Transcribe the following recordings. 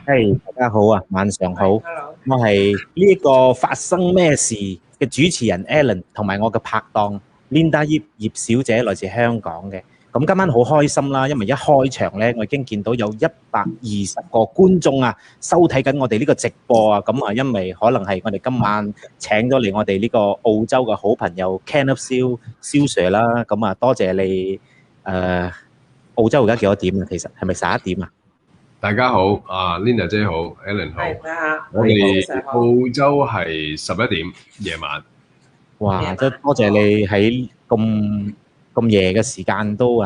大家好啊，晚上好。Hello。我係呢個發生咩事嘅主持人 Alan，同埋我嘅拍檔 Linda 葉小姐來自香港嘅。咁今晚好開心啦，因為一開場呢，我已經見到有120個觀眾啊，收睇緊我哋呢個直播啊。咁啊，因為可能係我哋今晚請咗嚟我哋呢個澳洲嘅好朋友 Kenneth 蕭 Sir 啦。咁啊，多謝你。澳洲而家幾多點啊？其實係咪11點啊？大家好，Linda 姐好 ，Alan 好，我哋澳洲係11點夜晚。哇！真多謝你喺咁夜嘅時間都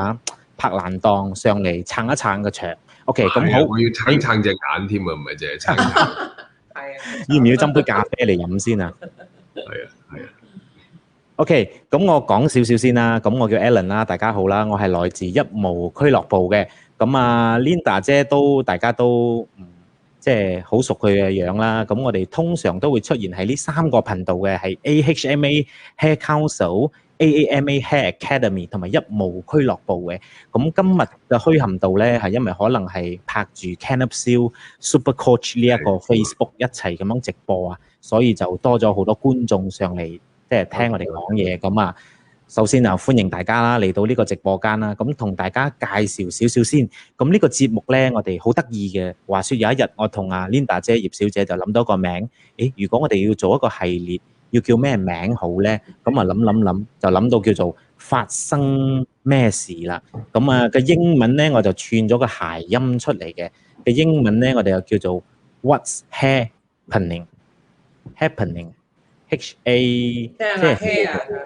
拍爛檔上嚟撐一撐個場。OK， 咁好。我要撐隻眼添啊，唔係淨係撐。係啊。要唔要斟杯咖啡嚟飲先啊？係啊。OK， 咁我講少少先啦。咁我叫 Alan 啦，大家好啦，我係來自一毛俱樂部嘅。咁Linda 姐大家都即係好熟佢嘅樣啦。咁我哋通常都會出現喺呢3個頻道嘅，係 AHMA Hair Council、AAMA Hair Academy 同埋一毛俱樂部嘅。咁今日嘅虛冚度咧，係因為可能係拍住 Kenneth Siu Super Coach 呢一個 Facebook 一齊咁樣直播啊，所以就多咗好多觀眾上嚟即係聽我哋講嘢。咁首先歡迎大家啦嚟到呢個直播間啦，咁同大家介紹少少先。咁呢個節目咧，我哋好得意嘅。話說有一日，我同Linda 姐葉小姐就諗到個名。如果我哋要做一個系列，要叫咩名好咧？咁諗，就諗到叫做發生咩事啦。咁個英文咧，我就串咗個諧音出嚟嘅。嘅英文咧，我哋又叫做 What's happening？ HA 即係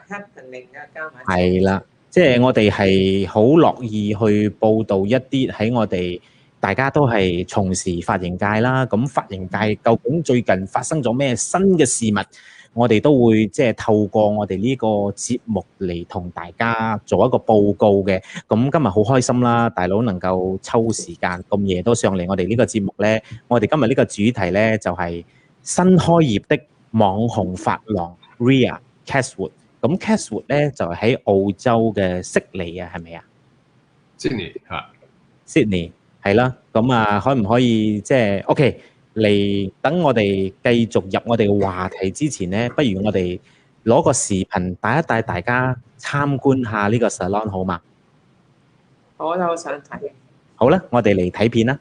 happening 加埋。係啦，即係我哋係好樂意去報導一啲喺我哋大家都係從事髮型界啦。咁髮型界究竟最近發生咗咩新嘅事物，我哋都會即係透過我哋呢個節目嚟同大家做一個報告嘅。咁今日好開心啦，大佬能夠抽時間咁夜都上嚟我哋呢個節目呢。我哋今日呢個主題呢，就係新開業的網紅髮廊 Ria Chatswood。咁 Chatswood 咧就喺澳洲嘅悉尼啊，係咪啊？Sydney 係啦。咁可唔可以即係 OK 嚟等我哋繼續入我哋嘅話題之前咧，不如我哋攞個視頻帶一帶大家參觀下呢個 salon 好嘛？我都好想睇。好啦，我哋嚟睇片啦。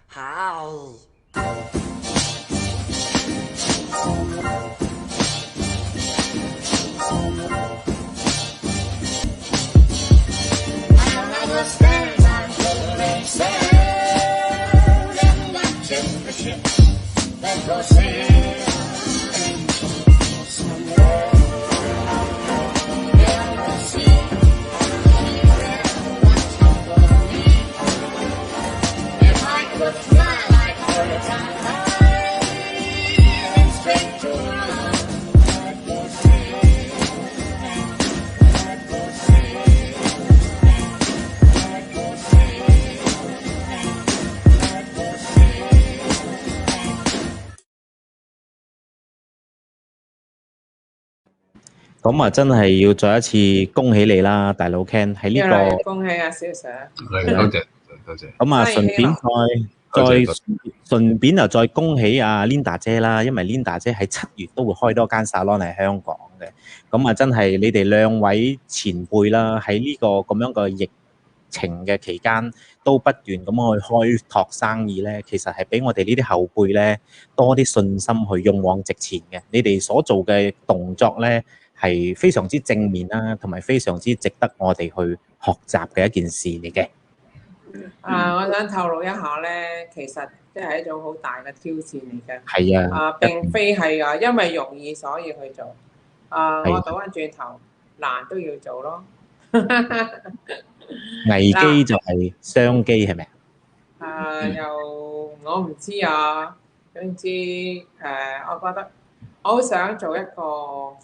好。咁真係要再一次恭喜你啦，大佬 Ken 喺呢個。恭喜小 Sir。多謝。順便又再恭喜Linda 姐啦，因為 Linda 姐喺7月都會開多間 salon 喺香港嘅。咁真係你哋2位前輩啦，喺呢個咁樣嘅疫情嘅期間，都不斷咁去開拓生意咧，其實係俾我哋呢啲後輩咧多啲信心去勇往直前嘅。你哋所做嘅動作咧係非常之正面啦，同埋非常之值得我哋去學習嘅一件事嚟嘅。我想透露一下咧，其實即係一種好大嘅挑戰嚟嘅。係啊。並非係因為容易所以去做。我倒翻轉頭，難都要做咯。危機就係商機，係咪我唔知啊。總之我覺得我好想做一個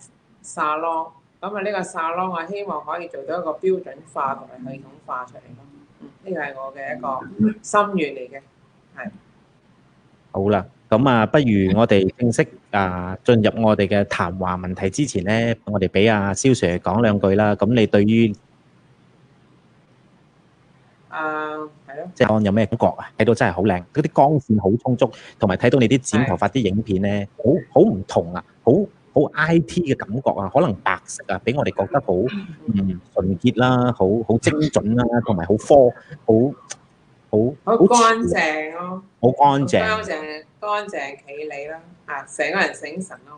salon。咁呢個salon我希望可以做到一個標準化同埋系統化出嚟咯。呢個係我嘅一個心願嚟嘅。係。好啦，咁不如我哋正式進入我哋嘅談話問題之前咧，我哋俾蕭 Sir 講兩句啦。咁你對於係咯，即係有咩感覺啊？睇到真係好靚，嗰啲光線好充足，同埋睇到你啲剪頭髮啲影片咧，好唔同啊，好 IT 嘅感覺啊，可能白色啊，俾我哋覺得好純潔啦，好精準啦，同埋好好乾淨咯，好乾淨，乾淨企理啦，成個人醒神咯。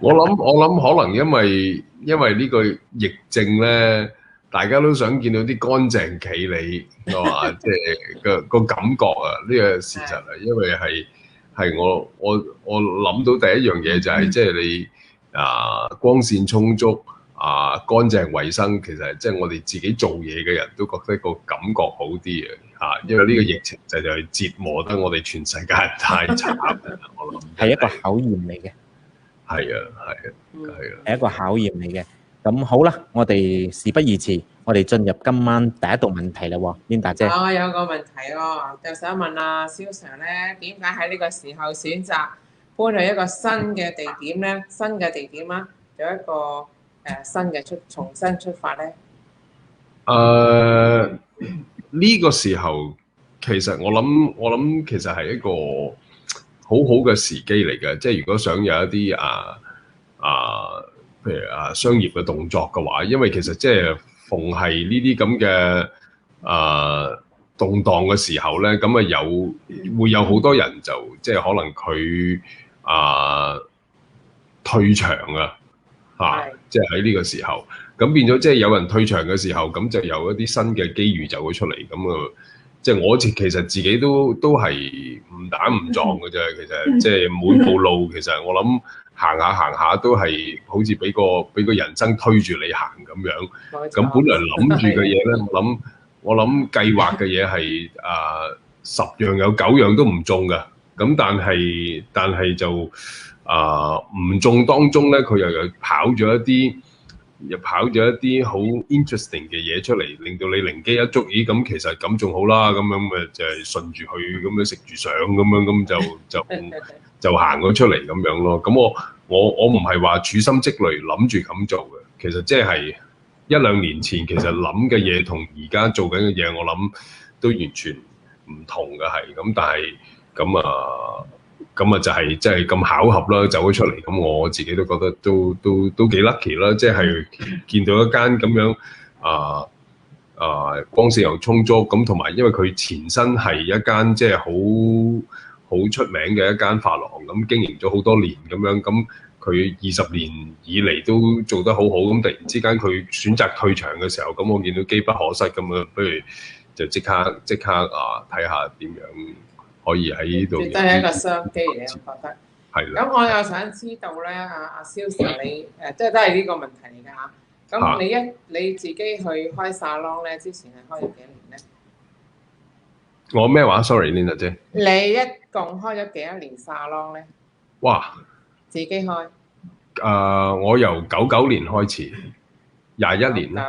我諗可能因為呢個疫症咧，大家都想見到啲乾淨企理係嘛，即係個感覺啊，呢個事實啊，因為係我諗到第一樣嘢就係即係你光線充足乾淨衞生，其實即係我哋自己做嘢嘅人都覺得個感覺好啲啊，因為呢個疫情就係折磨得我哋全世界人太慘啦，我諗係一個考驗嚟嘅。係一個考驗嚟嘅。咁好啦，我哋事不宜遲，我哋進入今晚第一道問題啦喎，Linda 姐。我有個問題喎，就想問阿蕭 Sir咧，點解喺呢個時候選擇搬去一個新嘅地點咧？新嘅地點啊，有一個新嘅重新出發咧？呢個時候其實我諗其實係一個好嘅時機嚟嘅，即係如果想有一啲譬如商業嘅動作嘅話，因為其實即係逢係呢啲咁嘅動盪嘅時候咧，咁會有好多人就即係可能佢退場即係喺呢個時候，咁變咗即係有人退場嘅時候，咁就有一啲新嘅機遇就會出嚟，咁即係我其實自己都係誤打誤撞嘅啫，其實即係每步路其實我諗行下都係好似俾個人生推住你行咁樣。咁本來諗住嘅嘢咧，我諗計劃嘅嘢係10樣有9樣都唔中㗎。咁但係就唔中當中咧，佢又跑咗一啲好 interesting 嘅嘢出嚟，令到你靈機一觸，咦咁其實咁仲好啦，咁樣咪就係順住佢咁樣食住相咁樣，咁就行咗出嚟咁樣咯。咁我唔係話處心積慮諗住咁做嘅，其實即係1-2年前其實諗嘅嘢同而家做緊嘅嘢，我諗都完全唔同嘅係咁，但係咁就係即係咁巧合啦，走咗出嚟，咁我自己都覺得都幾 lucky 啦，即係見到一間咁樣光線又充足，咁同埋因為佢前身係一間即係好出名嘅一間髮廊，咁經營咗好多年咁樣，咁佢20年以嚟都做得好好，咁突然之間佢選擇退場嘅時候，咁我見到機不可失咁啊，不如就即刻睇下點樣可以喺呢度，絕對係一個商機嚟，我覺得。係啦。咁我又想知道咧，阿蕭 Sir 你即係都係呢個問題嚟㗎嚇。咁你自己去開沙龍咧，之前係開咗幾年咧？我咩話 ？Sorry，Linda 姐。你一共開咗幾多年沙龍咧？哇！自己開。我由99年開始，21年啦。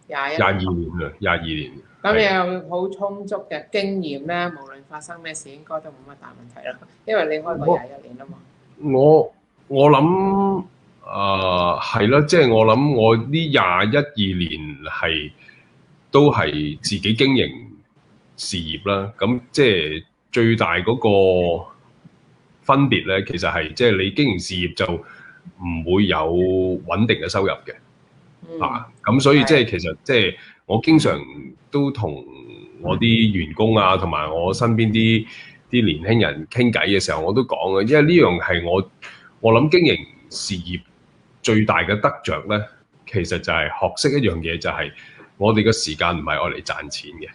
22年啦，22年。咁你有好充足嘅經驗咧，無論發生咩事，應該都冇乜大問題啦。因為你開過21年啊嘛。我諗係啦，即係我諗我呢21-22年都係自己經營事業啦。咁即係最大嗰個分別咧，其實係即係你經營事業就唔會有穩定嘅收入嘅。咁所以即係其實即係我經常都同我啲員工同埋我身邊啲年輕人傾偈嘅時候，我都講嘅，因為呢樣係我諗經營事業最大嘅得着咧，其實就係學識一樣嘢，就係我哋嘅時間唔係愛嚟賺錢嘅，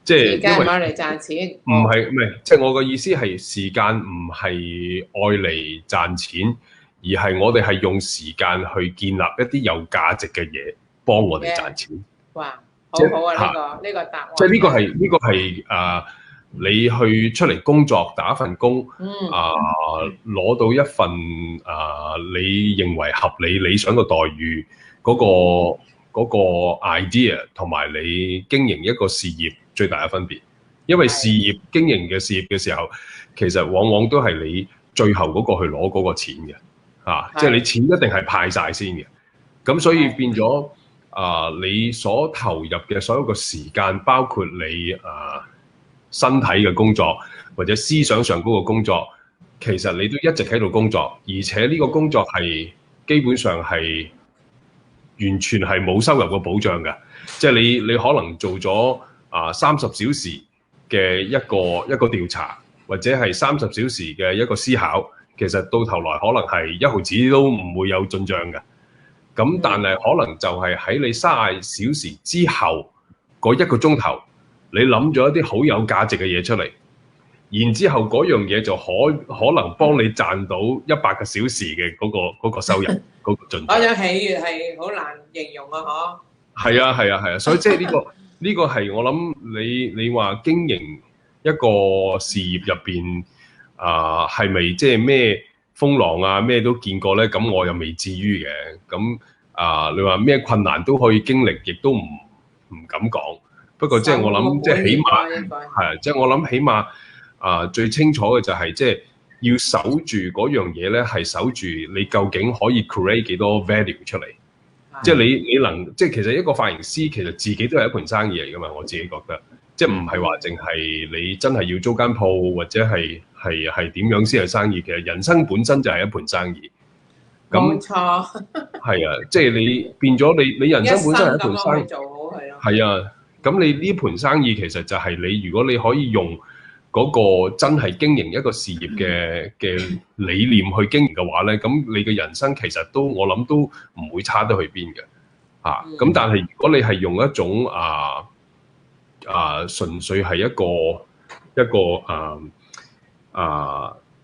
即係時間唔係愛嚟賺錢，唔係，即係我嘅意思係時間唔係愛嚟賺錢，而係我哋係用時間去建立一啲有價值嘅嘢，幫我哋賺錢。哇，好好啊！呢個答案。即係呢個係你去出嚟工作打一份工，攞到一份你認為合理理想嘅待遇嗰個 idea， 同埋你經營一個事業最大嘅分別。因為經營嘅事業嘅時候，其實往往都係你最後嗰個去攞嗰個錢嘅，即係你錢一定係派晒先嘅。咁所以變咗你所投入嘅所有嘅時間，包括你身體嘅工作或者思想上嗰個工作，其實你都一直喺度工作，而且呢個工作係基本上係完全係冇收入嘅保障嘅，即係你可能做咗30小時嘅一個調查，或者係30小時嘅一個思考，其實到頭來可能係1毫子都唔會有進帳嘅。咁但係可能就係喺你30小時之後嗰1個鐘頭，你諗咗一啲好有價值嘅嘢出嚟，然之後嗰樣嘢就可能幫你賺到100個小時嘅嗰個收入嗰個進帳。嗰種喜悅係好難形容啊！係啊，所以即係呢個係我諗你話經營一個事業入邊係咪即係咩風浪啊咩都見過咧？咁我又未至於嘅。咁你話咩困難都可以經歷，亦都唔敢講。不過即係我諗，即係起碼係即係我諗起碼最清楚嘅就係即係要守住嗰樣嘢咧，係守住你究竟可以 create 幾多 value 出嚟。即係你能即係其實一個髮型師其實自己都係一盤生意嚟㗎嘛，我自己覺得，即係唔係話淨係你真係要租間鋪或者係點樣先係生意，其實人生本身就係一盤生意。冇錯。係啊，即係你變咗你人生本身係一盤生意。做好佢咯。係啊，咁你呢盤生意其實就係你如果你可以用嗰個真係經營一個事業嘅理念去經營嘅話咧，咁你嘅人生其實都我諗都唔會差得去邊嘅咁但係如果你係用一種純粹係一個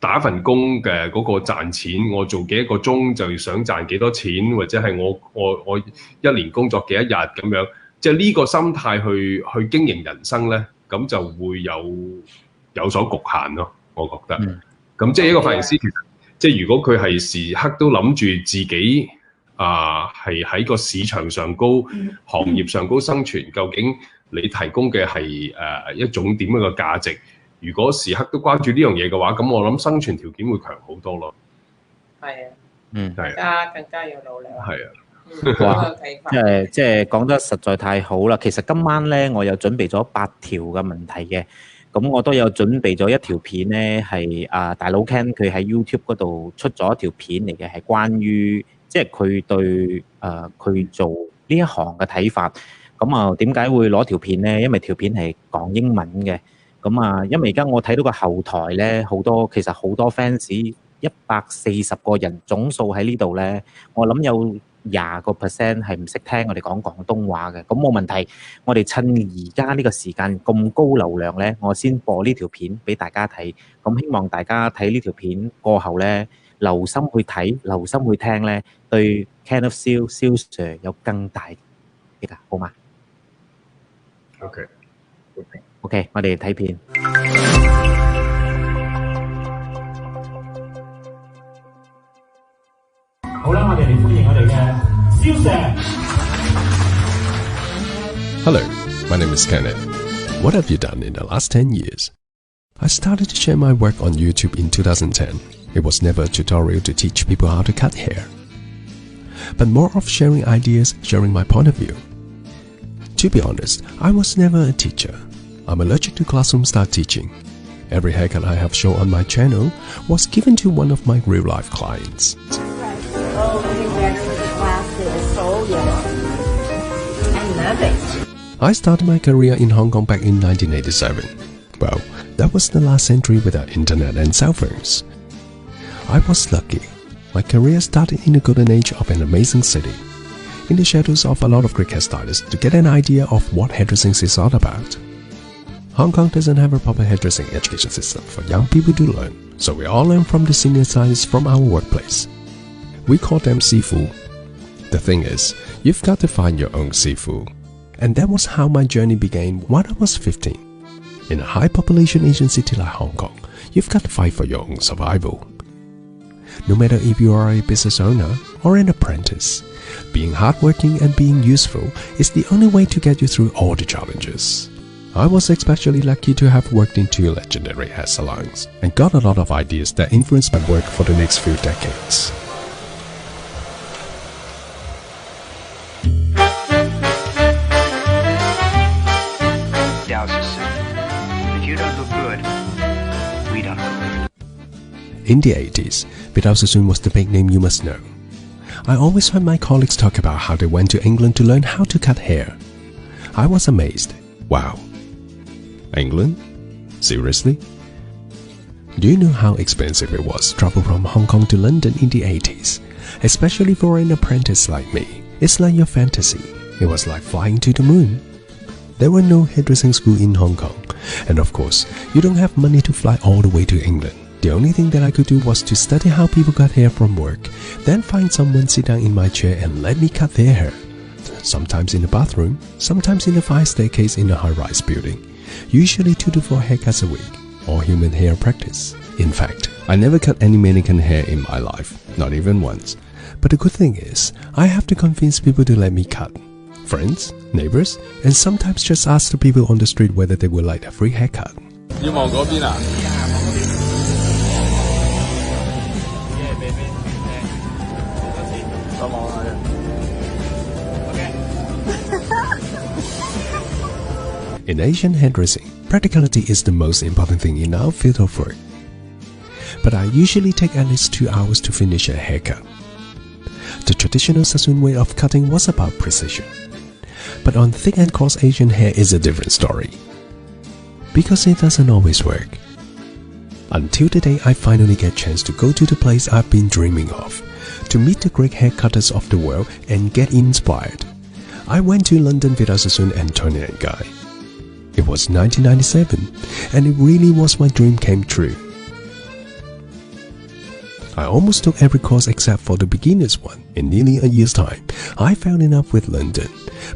打份工嘅嗰個賺錢，我做幾多個鐘就想賺幾多錢，或者係我一年工作幾多日咁樣，即係呢個心態去經營人生咧，咁就會有所局限咯，我覺得。咁即係一個髮型師，其實即係如果佢係時刻都諗住自己係喺個市場上高、行業上高生存，究竟你提供嘅係一種點樣嘅價值？如果時刻都關注呢樣嘢嘅話，咁我諗生存條件會強好多咯。係啊，大家更加要努力。係啊。哇！即係講得實在太好啦。其實今晚咧，我有準備咗8條嘅問題嘅。咁我都有準備咗一條片咧，係大佬 Ken 佢喺 YouTube 嗰度出咗一條片嚟嘅，係關於即係佢對佢做呢一行嘅睇法。咁點解會攞條片咧？因為條片係講英文嘅。咁因為而家我睇到個後台咧，其實好多 fans 140個人總數喺呢度咧，我諗有20% 係唔識聽我哋講廣東話嘅。咁冇問題，我哋趁而家呢個時間咁高流量咧，我先播呢條片俾大家睇。咁希望大家睇呢條片過後咧，留心去睇，留心去聽咧，對 Kenneth Siu Sir 有更大嘅好嗎？ OK， 我哋睇片。好啦，我哋嚟歡迎我哋嘅蕭 Sir。 Hello, my name is Kenneth. What have you done in the last 10 years? I started to share my work on YouTube in 2010. It was never a tutorial to teach people how to cut hair, but more of sharing ideas, sharing my point of view. To be honest, I was never a teacher. I'm allergic to classroom-style teaching. Every haircut I have shown on my channel was given to one of my real-life clients. Oh, looking better with the glasses. Oh, yes. I love it. I started my career in Hong Kong back in 1987. Well, that was the last century without internet and cell phones. I was lucky. My career started in the golden age of an amazing city, in the shadows of a lot of great hairstylists to get an idea of what hairdressing is all about. Hong Kong doesn't have a proper hairdressing education system for young people to learn, so we all learn from the senior stylists from our workplace. We call them Sifu. The thing is, you've got to find your own Sifu. And that was how my journey began when I was 15. In a high population Asian city like Hong Kong, you've got to fight for your own survival. No matter if you are a business owner or an apprentice, being hardworking and being useful is the only way to get you through all the challenges. I was especially lucky to have worked in 2 legendary hair salons and got a lot of ideas that influenced my work for the next few decades. In the 80s, Vidal Sassoon was the big name you must know. I always heard my colleagues talk about how they went to England to learn how to cut hair. I was amazed. Wow. England? Seriously? Do you know how expensive it was to travel from Hong Kong to London in the 80s? Especially for an apprentice like me. It's like your fantasy. It was like flying to the moon. There were no hairdressing school in Hong Kong. And of course, you don't have money to fly all the way to England. The only thing that I could do was to study how people cut hair from work, then find someone sit down in my chair and let me cut their hair. Sometimes in the bathroom, sometimes in a fire staircase in a high-rise building. Usually 2 to 4 haircuts a week, or human hair practice. In fact, I never cut any mannequin hair in my life, not even once. But the good thing is, I have to convince people to let me cut. Friends, neighbors, and sometimes just ask the people on the street whether they would like a free haircut. In Asian hairdressing, practicality is the most important thing in our field of work. But I usually take at least 2 hours to finish a haircut. The traditional Sassoon way of cutting was about precision. But on thick and coarse Asian hair is a different story. Because it doesn't always work. Until the day I finally get a chance to go to the place I've been dreaming of, to meet the great hair cutters of the world and get inspired. I went to London Vidal Sassoon and Toni & Guy. It was 1997, and it really was my dream came true. I almost took every course except for the beginner's one. In nearly a year's time, I fell in love with London,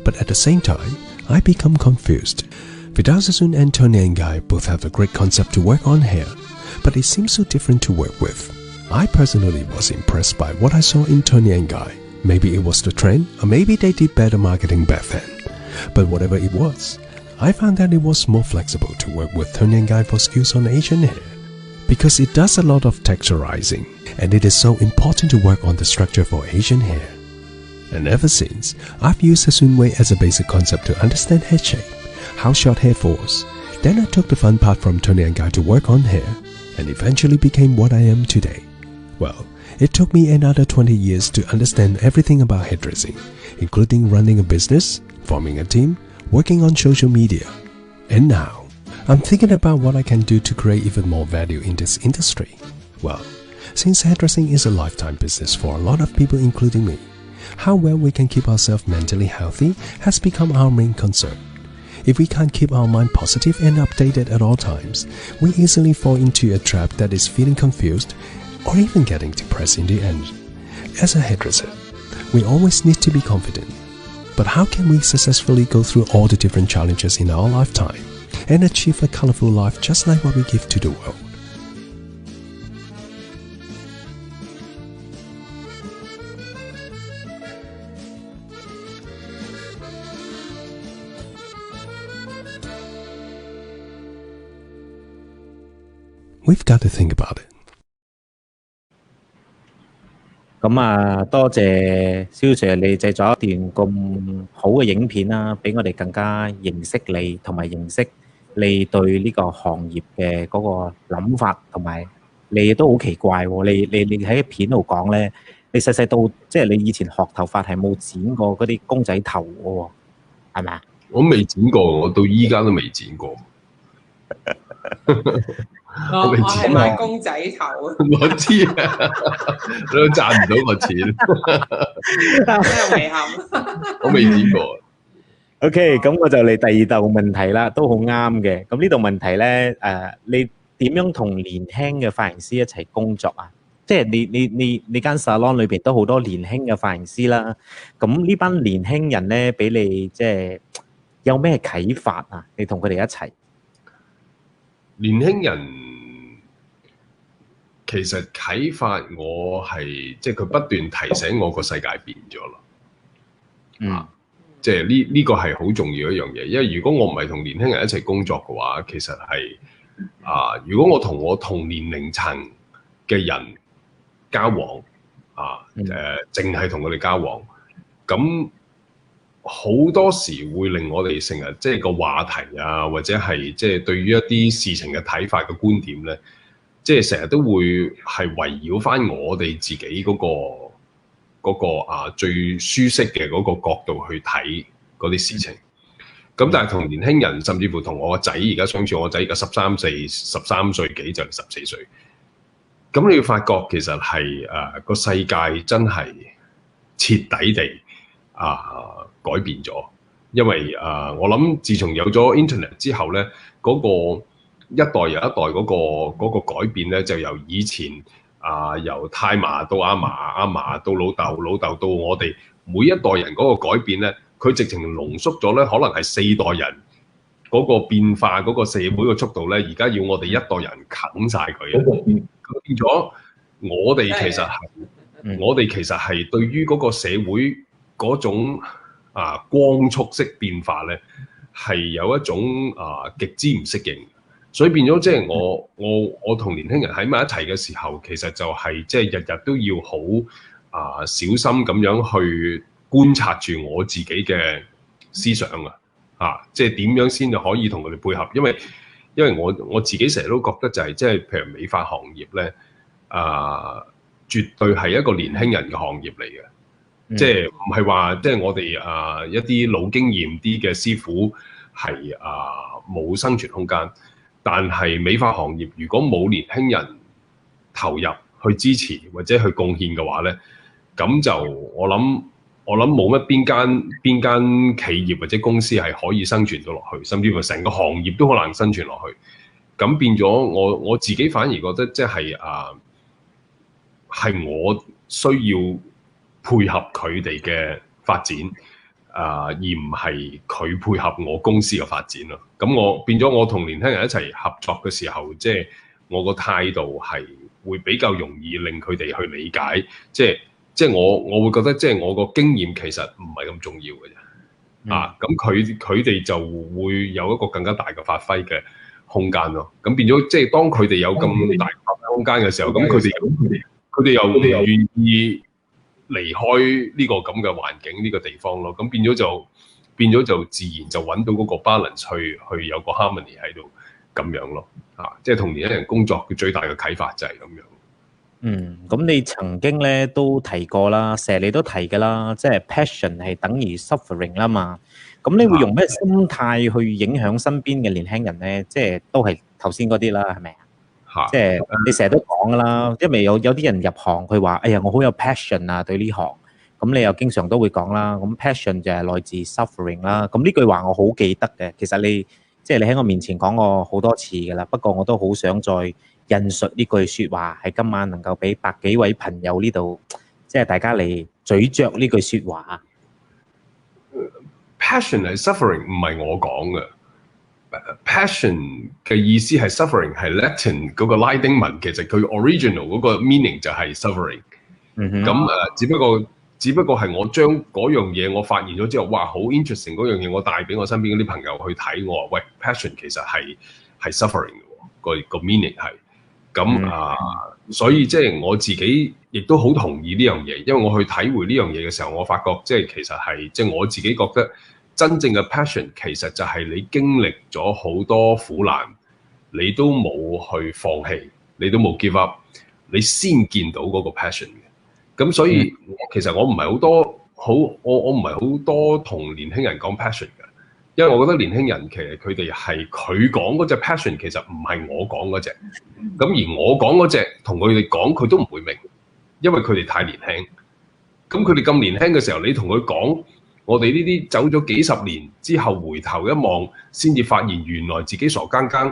but at the same time, I become confused. Vidal Sassoon and Toni & Guy both have a great concept to work on hair, but it seems so different to work with. I personally was impressed by what I saw in Toni & Guy. Maybe it was the trend, or maybe they did better marketing back then. But whatever it was, I found that it was more flexible to work with Toni & Guy for skills on Asian hair. Because it does a lot of texturizing, and it is so important to work on the structure for Asian hair. And ever since, I've used Sassoon way as a basic concept to understand head shape, how short hair falls. Then I took the fun part from Toni & Guy to work on hair, and eventually became what I am today. Well, it took me another 20 years to understand everything about hairdressing, including running a business, forming a team, working on social media. And now, I'm thinking about what I can do to create even more value in this industry. Well, since hairdressing is a lifetime business for a lot of people including me, how well we can keep ourselves mentally healthy has become our main concern. If we can't keep our mind positive and updated at all times, we easily fall into a trap that is feeling confused or even getting depressed in the end. As a hairdresser, we always need to be confident. But how can we successfully go through all the different challenges in our lifetime and achieve a colorful life just like what we give to the world? We've got to think about it. 咁啊，多謝蕭 Sir 你製作一段咁好嘅影片啦，俾我哋更加認識你，同埋認識你對呢個行業嘅嗰個諗法，同埋你都好奇怪喎！你喺片度講咧，你細細到即係你以前學頭髮係冇剪過嗰啲公仔頭嘅喎，係咪啊？我未剪過，我到依家都未剪過。我係買公仔頭，我知啊，你都賺唔到我錢，真係遺憾。我未剪過。OK， 咁我就嚟第二道問題啦，都好啱嘅。咁呢道問題咧，你點樣同年輕嘅髮型師一齊工作啊？即係你間 salon 裏邊都好多年輕嘅髮型師啦。咁呢班年輕人咧，俾你即係有咩啟發啊？你同佢哋一齊。年輕人其實啟發我係即係佢不斷提醒我個世界變咗啦。即係呢個係好重要一樣嘢，因為如果我唔係同年輕人一齊工作嘅話，其實係如果我同我同年齡層嘅人交往淨係同佢哋交往，咁好多時會令我哋成日即係個話題啊，或者係即係對於一啲事情嘅睇法嘅觀點咧，即係成日都會係圍繞翻我哋自己嗰個最舒適嘅嗰個角度去睇嗰啲事情。咁但係同年輕人，甚至乎同我個仔而家相處，我仔而家13歲幾就14歲。咁你要發覺其實係個世界真係徹底地改變咗，因為我諗自從有咗 Internet 之後咧，嗰個一代又一代嗰個改變咧，就由以前由太嫲到阿嫲，阿嫲到老豆，老豆到我哋每一代人嗰個改變咧，佢直情濃縮咗咧，可能係4代人嗰個變化嗰個社會嘅速度咧，而家要我哋一代人啃晒佢啊！變咗我哋其實係對於嗰個社會嗰種光速式變化咧，係有一種極之唔適應。所以變咗即係我同年輕人喺埋一齊嘅時候，其實就係即係日日都要好小心咁樣去觀察住我自己嘅思想即係點樣先就可以同佢哋配合，因為我自己成日都覺得就係即係譬如美髮行業咧，絕對係一個年輕人嘅行業嚟嘅，即係唔係話即係我哋一啲老經驗啲嘅師傅係冇生存空間。但係美髮行業如果冇年輕人投入去支持或者去貢獻嘅話咧，咁就我諗冇乜邊間企業或者公司係可以生存到落去，甚至乎成個行業都好難生存落去。咁變咗我自己反而覺得即係係我需要配合佢哋嘅發展。而唔係佢配合我公司嘅發展咯。咁我變咗我同年輕人一齊合作嘅時候，即係我個態度係會比較容易令佢哋去理解。即係我會覺得即係我個經驗其實唔係咁重要嘅啫。咁佢哋就會有一個更加大嘅發揮嘅空間咯。咁變咗即係當佢哋有咁大發揮空間嘅時候，咁佢哋又唔願意離開呢個咁嘅環境呢個地方咯，咁變咗就自然就揾到嗰個 balance 去有個 harmony 喺度咁樣咯，即係同年輕人工作嘅最大嘅啟發就係咁樣。咁你曾經咧都提過啦，成日你都提㗎啦，即係 passion 係等於 suffering 啦嘛。咁你會用咩心態去影響身邊嘅年輕人咧？即係都係頭先嗰啲啦，係咪？即係你成日都講㗎啦，因為有啲人入行佢話：哎呀，我好有 passion 啊，對呢行。咁你又經常都會講啦，咁 passion 就係來自 suffering 啦。咁呢句話我好記得嘅，其實你喺我面前講過好多次㗎啦。不過我都好想再引述呢句説話，喺今晚能夠俾百幾位朋友呢度，即係大家嚟咀嚼呢句説話。Passion 係 suffering 唔係我講嘅。Passion 嘅意思係 suffering 係 Latin 嗰個拉丁文，其實佢 original 嗰個 meaning 就係 suffering。咁只不過係我將嗰樣嘢我發現咗之後，哇，好 interesting 嗰樣嘢，我帶俾我身邊嗰啲朋友去睇，我話喂 passion 其實係 suffering 嘅個 meaning 係。咁所以即係我自己亦都好同意呢樣嘢，因為我去體會呢樣嘢嘅時候，我發覺即係其實係即係我自己覺得。真正嘅 passion 其實就係你經歷咗好多苦難，你都冇去放棄，你都冇 give up， 你先見到嗰個 passion 嘅。咁所以其實我唔係好多我唔係好多同年輕人講 passion 嘅，因為我覺得年輕人其實佢哋係佢講嗰隻 passion 其實唔係我講嗰隻，咁而我講嗰隻同佢哋講佢都唔會明，因為佢哋太年輕。咁佢哋咁年輕嘅時候，你同佢講。我哋呢啲走咗幾十年之後，回頭一望，先至發現原來自己傻更更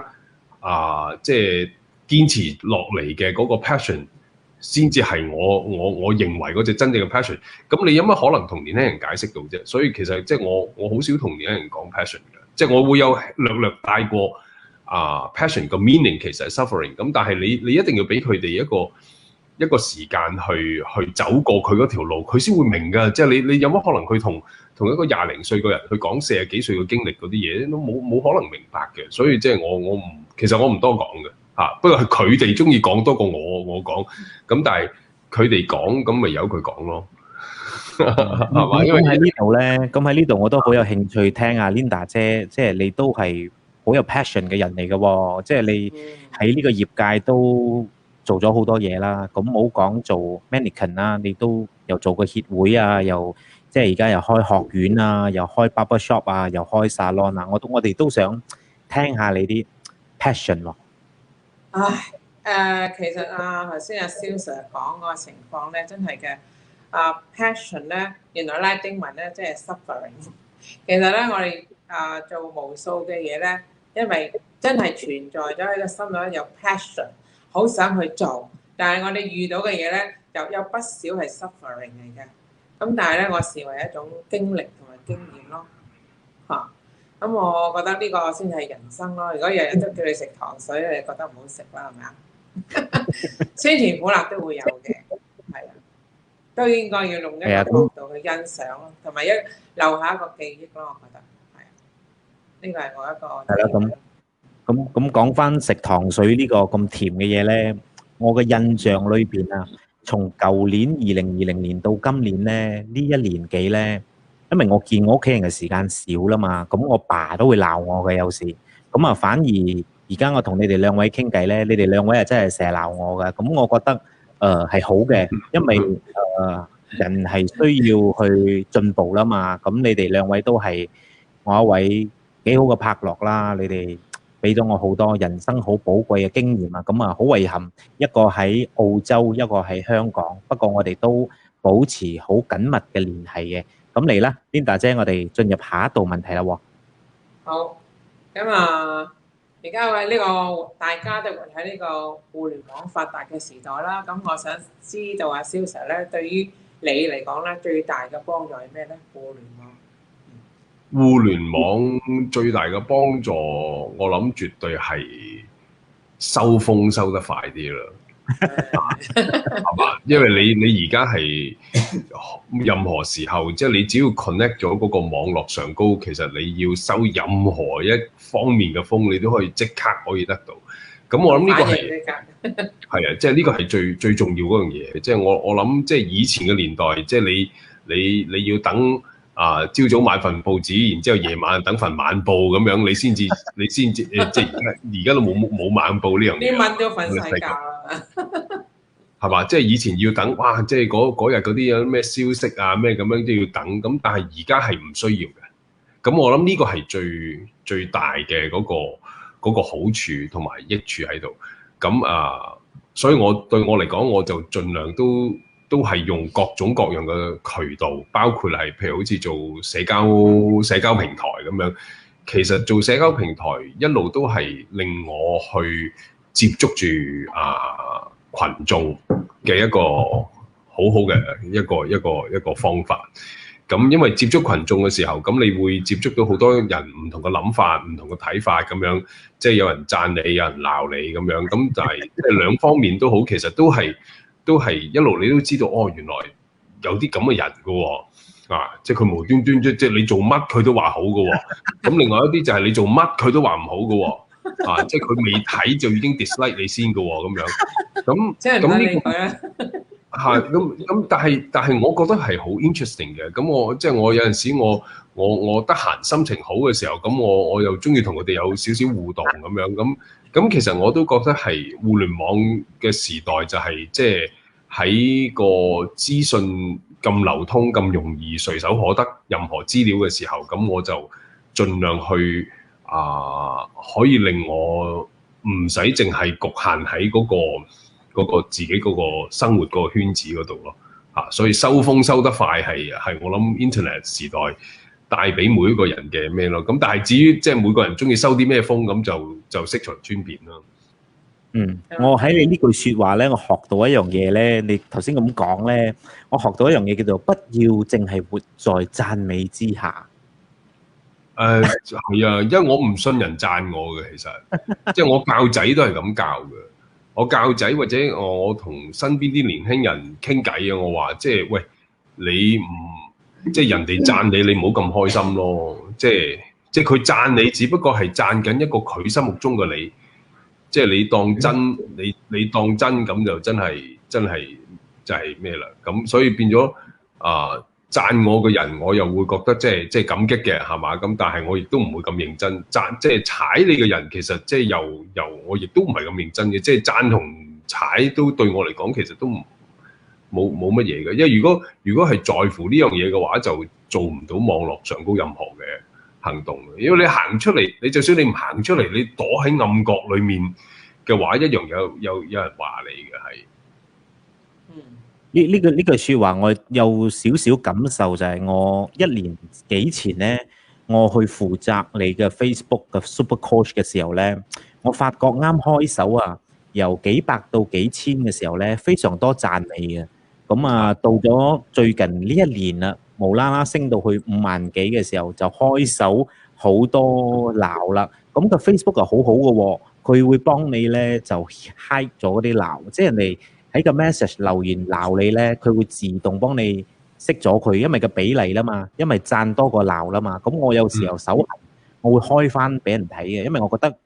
即係堅持落嚟嘅嗰個 passion，先至係我認為嗰隻真正嘅 passion。咁你有乜可能同年輕人解釋到啫？所以其實即係我好少同年輕人講 passion 嘅，即係我會有略帶過passion 個 meaning 其實係 suffering。咁但係你一定要俾佢哋一個時間去走過佢嗰條路，佢先會明㗎。即係你有乜可能佢同一個20歲嘅人去講40幾歲嘅經歷嗰啲嘢，都冇可能明白嘅。所以即係其實我唔多講嘅不過係佢哋中意講多過我講。咁但係佢哋講，咁咪由佢講咯。係嘛？因為喺呢度咧，咁喺呢度我都好有興趣聽阿 Linda 姐，即係你都係好有 passion 嘅人嚟嘅喎，即係你喺呢個業界都做咗好多嘢啦。咁冇講做 mannequin 啦，你都又做過協會啊，又即係而家又開學院啊，又開 barber shop 啊，又開 salon 啊。我哋都想聽下你啲 passion 喎。其實頭先阿蕭 Sir 講嗰個情況咧，真係嘅。passion 咧，原來拉丁文咧即係 suffering。其實咧，我哋做無數嘅嘢咧，因為真係存在咗喺個心裏有 passion， 好想去做，但係我哋遇到嘅嘢咧，又有不少係 suffering 嚟嘅。咁但係咧，我視為一種經歷同埋經驗咯。咁我覺得呢個先係人生咯。如果日日都叫你食糖水，你覺得唔好食啦，係咪啊？酸甜苦辣都會有嘅，係啊，都應該要用一個角度去欣賞咯，同埋留下一個記憶咯。我覺得係啊，呢個係我一個係啦。咁講翻食糖水呢個咁甜嘅嘢咧，我嘅印象裏邊啊，從舊年2020年到今年咧，呢一年幾咧。因為我見我屋企人嘅時間少啦嘛，咁我爸都會鬧我嘅有時，咁啊反而家我同你哋兩位傾偈咧，你哋兩位啊真係成日鬧我嘅，咁我覺得係好嘅，因為人係需要去進步啦嘛，咁你哋兩位都係我一位幾好嘅拍檔啦，你哋俾咗我好多人生好寶貴嘅經驗啊，咁啊好遺憾，一個喺澳洲，一個喺香港，不過我哋都保持好緊密嘅聯繫嘅。咁嚟啦 ，Linda 姐，我哋進入下一道問題啦喎。好，咁而家喺呢個大家都活喺呢個互聯網發達嘅時代啦。咁我想知道阿蕭 Sir 咧，對於你嚟講咧，最大嘅幫助係咩咧？互聯網最大嘅幫助，我諗絕對係收風收得快啲啦。係嘛？因為你而家係任何時候，即係你只要 connect 咗嗰個網絡上高，其實你要收任何一方面嘅風，你都可以即刻可以得到。咁我諗呢個係啊，即係呢個係最重要嗰樣嘢。即係我諗，即係以前嘅年代，即係你要等朝早買份報紙，然之後夜晚等份晚報咁樣，你先至即係而家都冇晚報呢樣嘢。你晚咗瞓曬覺啦。係嘛？即係以前要等，哇！即係嗰日嗰啲有咩消息啊，咩咁樣都要等。咁但係而家係唔需要嘅。咁我諗呢個係最大嘅嗰個好處同埋益處喺度。咁所以對我嚟講，我就盡量都係用各種各樣嘅渠道，包括係譬如好似做社交平台咁樣。其實做社交平台一路都係令我去接觸住群眾嘅一個好嘅一個方法。咁因為接觸群眾嘅時候，咁你會接觸到好多人唔同嘅諗法、唔同嘅睇法咁樣，即係有人讚你，有人鬧你咁樣。咁就係即係兩方面都好，其實都係一路你都知道，哦，原來有啲咁嘅人㗎喎。即係佢無端端即係你做乜佢都話好㗎喎。咁另外一啲就係你做乜佢都話唔好㗎喎。即係佢未睇就已經 dislike 你先㗎喎，咁樣。咁即係唔理佢啦。咁，但係我覺得係好 interesting 嘅。咁我有陣時我得閒心情好嘅時候，咁我又中意同佢哋有少少互動咁樣。咁其實我都覺得係互聯網嘅時代就係即係喺個資訊咁流通、咁容易隨手可得任何資料嘅時候，咁我就盡量去可以令我唔使淨係局限喺嗰個自己嗰個生活嗰個圈子嗰度咯。所以收風收得快係我諗 Internet 時代帶俾每一個人嘅咩咯。咁但係至於即係每個人中意收啲咩風，咁就適才轉變啦。我喺你呢句説話咧，我學到一樣嘢咧。你頭先咁講咧，我學到一樣嘢叫做不要淨係活在讚美之下。係啊，因為我唔信人讚我嘅，其實即係我教仔都係咁教嘅。我教仔或者我同身邊啲年輕人傾偈啊，我話即係喂，你唔即係人哋讚你，你唔好咁開心咯。即係佢讚你，只不過係讚緊一個佢心目中嘅你。即係你當真，你當真咁就真係就係咩啦？咁所以變咗讚我嘅人，我又會覺得即係感激嘅，係嘛？咁但係我亦都唔會咁認真讚，即係踩你嘅人，其實即係又我亦都唔係咁認真嘅，即係讚同踩都對我嚟講，其實都冇乜嘢嘅。因為如果係在乎呢樣嘢嘅話，就做唔到網絡上高任何嘅行動。因為你行出嚟，你就算你唔行出嚟，你躲喺暗角裡面嘅話，一樣有人話你嘅係。呢句説話，我有少少感受，就係我1年幾前咧，我去負責你嘅 Facebook 嘅 Super Coach 嘅時候咧，我發覺啱開手啊，由幾百到幾千嘅時候咧，非常多讚美嘅。咁啊，到咗最近呢1年啦，無啦啦升到去5萬幾嘅時候，就開手好多鬧啦。咁個 Facebook 又好好嘅喎，佢會幫你咧就 hide 咗嗰啲鬧，即係人哋喺個 message 留言鬧你咧，佢會自動幫你熄咗佢，因為個比例啦嘛，因為讚多過鬧啦嘛。咁我有時候手痕，我會開翻俾人睇嘅，因為我覺得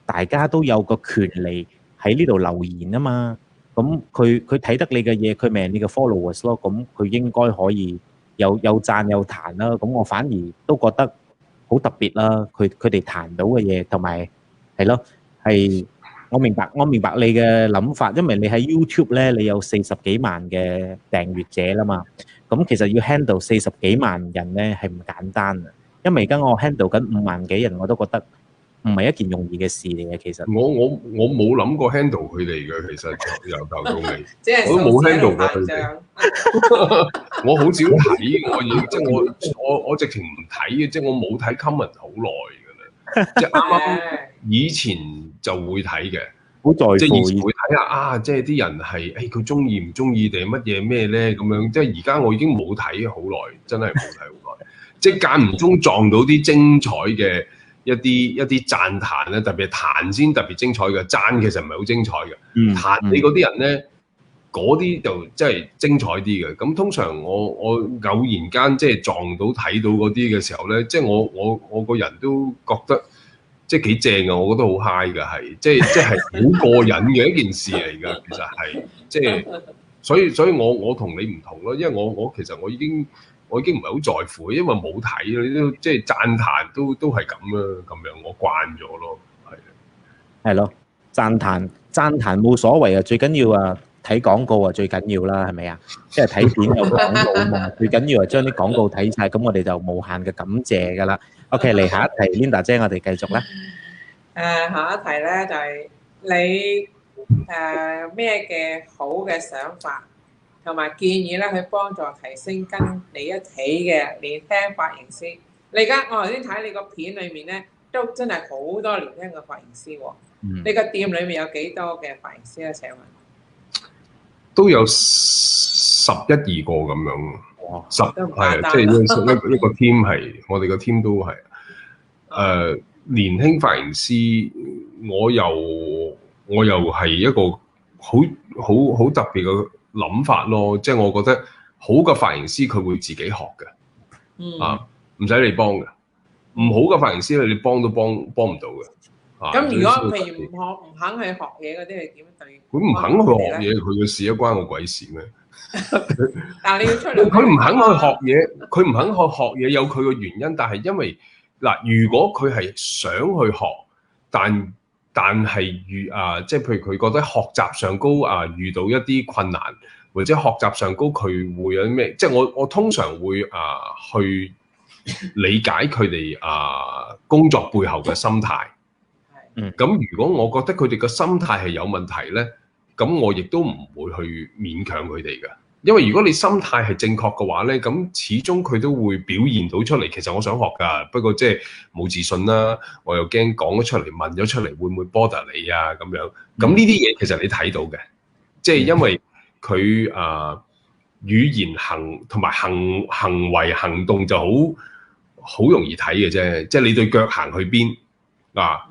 大家都有個權利喺呢度留言啊嘛。咁佢睇得你嘅嘢，佢咪係你嘅 followers 咯。咁佢應該可以有讚有彈啦。咁我反而都覺得好特別啦。佢哋彈到嘅嘢，同埋係咯，係我明白你嘅諗法，因為你喺 YouTube 咧，你有40幾萬嘅訂閱者啦嘛。咁其實要 handle 40幾萬人咧係唔簡單啊。因為而家我 handle 緊5萬幾人，我都覺得唔係一件容易嘅事嚟嘅。其實我冇諗過 handle 佢哋嘅，其實由頭到尾我都冇 handle 過佢哋。我好少睇，我直情唔睇嘅，即係我冇睇 comment 好耐㗎啦。即係啱啱以前就會睇嘅，好在乎，即係以前會睇下即係啲人係佢中意唔中意定乜嘢咩咧咁樣。即係而家我已經冇睇好耐，真係冇睇好耐。即係間唔中撞到啲精彩嘅一啲讚彈咧，特別係彈先特別精彩嘅，讚其實唔係好精彩嘅。彈你嗰啲人咧，嗰啲就真係精彩啲嘅。咁通常我偶然間即係撞到睇到嗰啲嘅時候咧，即係我個人都覺得即係幾正啊！我覺得好 high 㗎，係即係好過癮嘅一件事嚟㗎。其實係即係所以我同你唔同咯，因為我其實我已經唔係好在乎，因為冇睇你都即係讚彈都係咁啦，咁樣我慣咗咯，係咯，讚彈冇所謂啊，最緊要啊睇廣告啊最緊要啦，係咪啊？即係睇片有廣告嘛，最緊要係將啲廣告睇晒，咁我哋就無限嘅感謝㗎啦。OK， 嚟下一題 ，Linda 姐，我哋繼續啦。下一題咧就係你咩嘅好嘅想法同埋建議咧，去幫助提升跟你一起嘅年輕髮型師。你而家我頭先睇你個片裏面咧，都真係好多年輕嘅髮型師喎。你個店裏面有幾多嘅髮型師咧？請問都有11、12個咁樣。哇，10係即係一個 team 係，我哋個 team 都係年輕髮型師，我又係一個好特別嘅諗法咯，即係我覺得好嘅髮型師佢會自己學嘅，唔使你幫嘅。唔好嘅髮型師你幫都幫唔到嘅。咁如果譬如唔肯去學嘢嗰啲係點對？佢唔肯去學嘢，佢嘅事一關我鬼事咩？但係你要出嚟，佢唔肯去學嘢，佢唔肯去學嘢有佢嘅原因，但係因為嗱，如果佢係想去學，但係即係譬如佢覺得學習上高遇到一啲困難，或者學習上高佢會有啲咩？即係我通常會去理解佢哋工作背後嘅心態。咁如果我覺得佢哋嘅心態係有問題咧，咁我亦都唔會去勉強佢哋嘅。因為如果你心態係正確嘅話咧，咁始終佢都會表現到出嚟。其實我想學㗎，不過即係冇自信啦，我又驚講咗出嚟問咗出嚟會唔會 bother 你啊咁樣。咁呢啲嘢其實你睇到嘅，即係因為佢語言同埋行為行動就好容易睇嘅啫。即係你對腳行去邊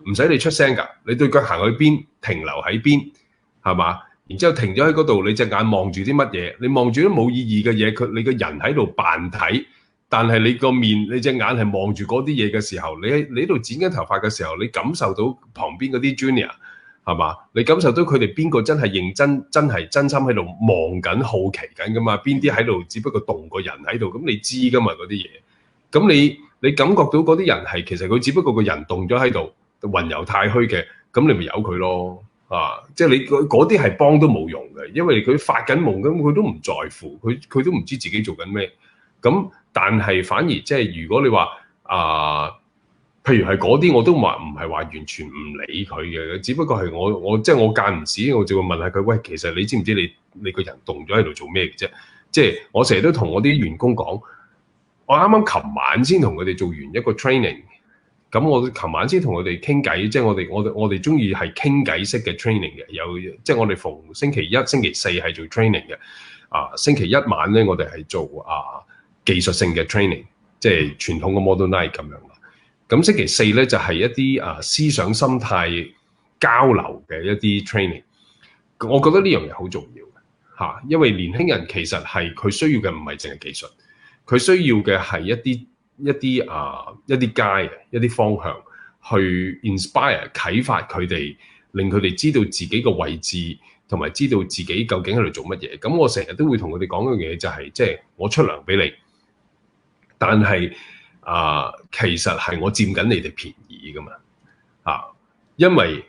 唔使你出聲㗎，你對腳行去邊，停留喺邊，係嘛？然之後停咗喺嗰度，你隻眼望住啲乜嘢？你望住啲冇意義嘅嘢，你個人喺度扮睇，但係你個面、你隻眼係望住嗰啲嘢嘅時候，你喺度剪緊頭髮嘅時候，你感受到旁邊嗰啲 junior 係嘛？你感受到佢哋邊個真係認真，真心喺度望緊、好奇緊噶嘛？邊啲喺度只不過動個人喺度，咁你知噶嘛嗰啲嘢？咁你感覺到嗰啲人係其實佢只不過個人動咗喺度，雲遊太虛嘅，咁你咪由佢咯。即係你嗰啲係幫都冇用嘅，因為佢發緊夢咁，佢都唔在乎，佢都唔知自己做緊咩。咁但係反而即係如果你話譬如係嗰啲我都話唔係話完全唔理佢嘅，只不過係我即係我間唔時我就會問下佢，喂，其實你知唔知你個人動咗喺度做咩嘅啫？即係我成日都同我啲員工講，我啱啱琴晚先同佢哋做完一個 training， 咁我琴晚先同佢哋傾偈，即係我哋中意係傾偈式嘅 training 嘅，有即係我哋逢星期一、星期四係做 training 嘅，星期一晚咧我哋係做技術性嘅 training， 即係傳統嘅 model night 咁樣。咁星期四咧就係一啲思想心態交流嘅一啲 training， 我覺得呢樣嘢好重要嘅，因為年輕人其實係佢需要嘅唔係淨係技術，佢需要嘅係一啲街一啲方向去 inspire 啟發佢哋，令佢哋知道自己個位置同埋知道自己究竟喺度做乜嘢。咁我成日都會同佢哋講一樣嘢，就係即係我出糧俾你，但係其實係我佔緊你哋便宜噶嘛，因為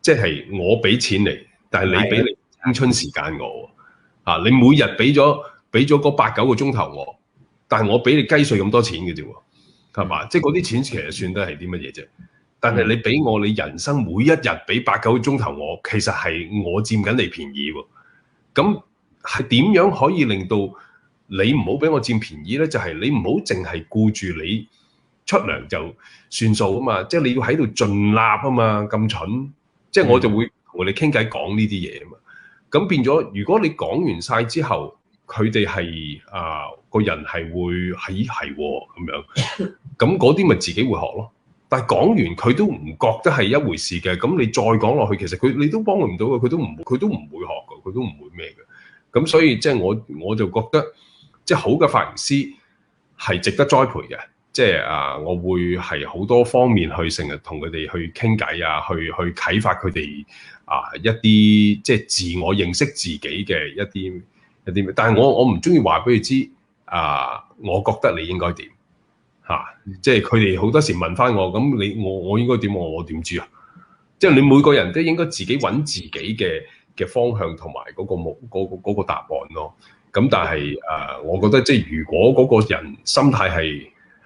即係我俾錢你，但係你俾你青春時間我，你每日俾咗嗰8-9個鐘頭我，但係我俾你雞碎咁多錢嘅啫喎，係嘛？即係嗰啲錢其實算得係啲乜嘢啫？但係你俾我，你人生每一日俾8-9個鐘頭我，其實係我佔緊你便宜喎。咁係點樣可以令到你唔好俾我佔便宜咧？就係你唔好淨係顧住你出糧就算數啊嘛！即係你要喺度盡力啊嘛！咁蠢，即係我就會同佢哋傾偈講呢啲嘢啊嘛。咁變咗，如果你講完晒之後，佢哋係個人係會係咁樣，咁嗰啲咪自己會學咯。但係講完佢都唔覺得係一回事嘅，咁你再講落去，其實你都幫佢唔到嘅，佢都唔會學嘅，佢都唔會咩嘅。咁所以即係我就覺得。即係好嘅髮型師係值得栽培嘅，即係我會係好多方面去成日同佢哋去傾偈去啟發佢哋一啲即係自我認識自己嘅一啲，但係我唔中意話俾佢知我覺得你應該點即係佢哋好多時問翻我，咁我應該點？我點知啊？即係你每個人都應該自己揾自己嘅方向同埋嗰個答案咯。咁但係我覺得即係如果嗰個人心態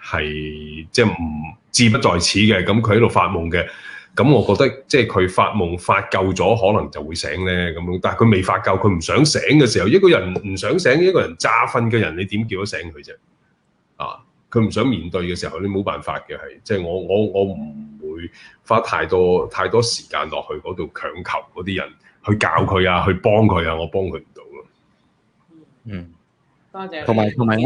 係即係唔志不在此嘅，咁佢喺度發夢嘅，咁我覺得即係佢發夢發夠咗，可能就會醒咧咁樣。但係佢未發夠，佢唔想醒嘅時候，一個人唔想醒，一個人詐瞓嘅人，你點叫得醒佢啫？佢唔想面對嘅時候，你冇辦法嘅係，即係我唔會花太多時間落去嗰度強求嗰啲人去教佢去幫佢我幫佢唔到。多謝。同埋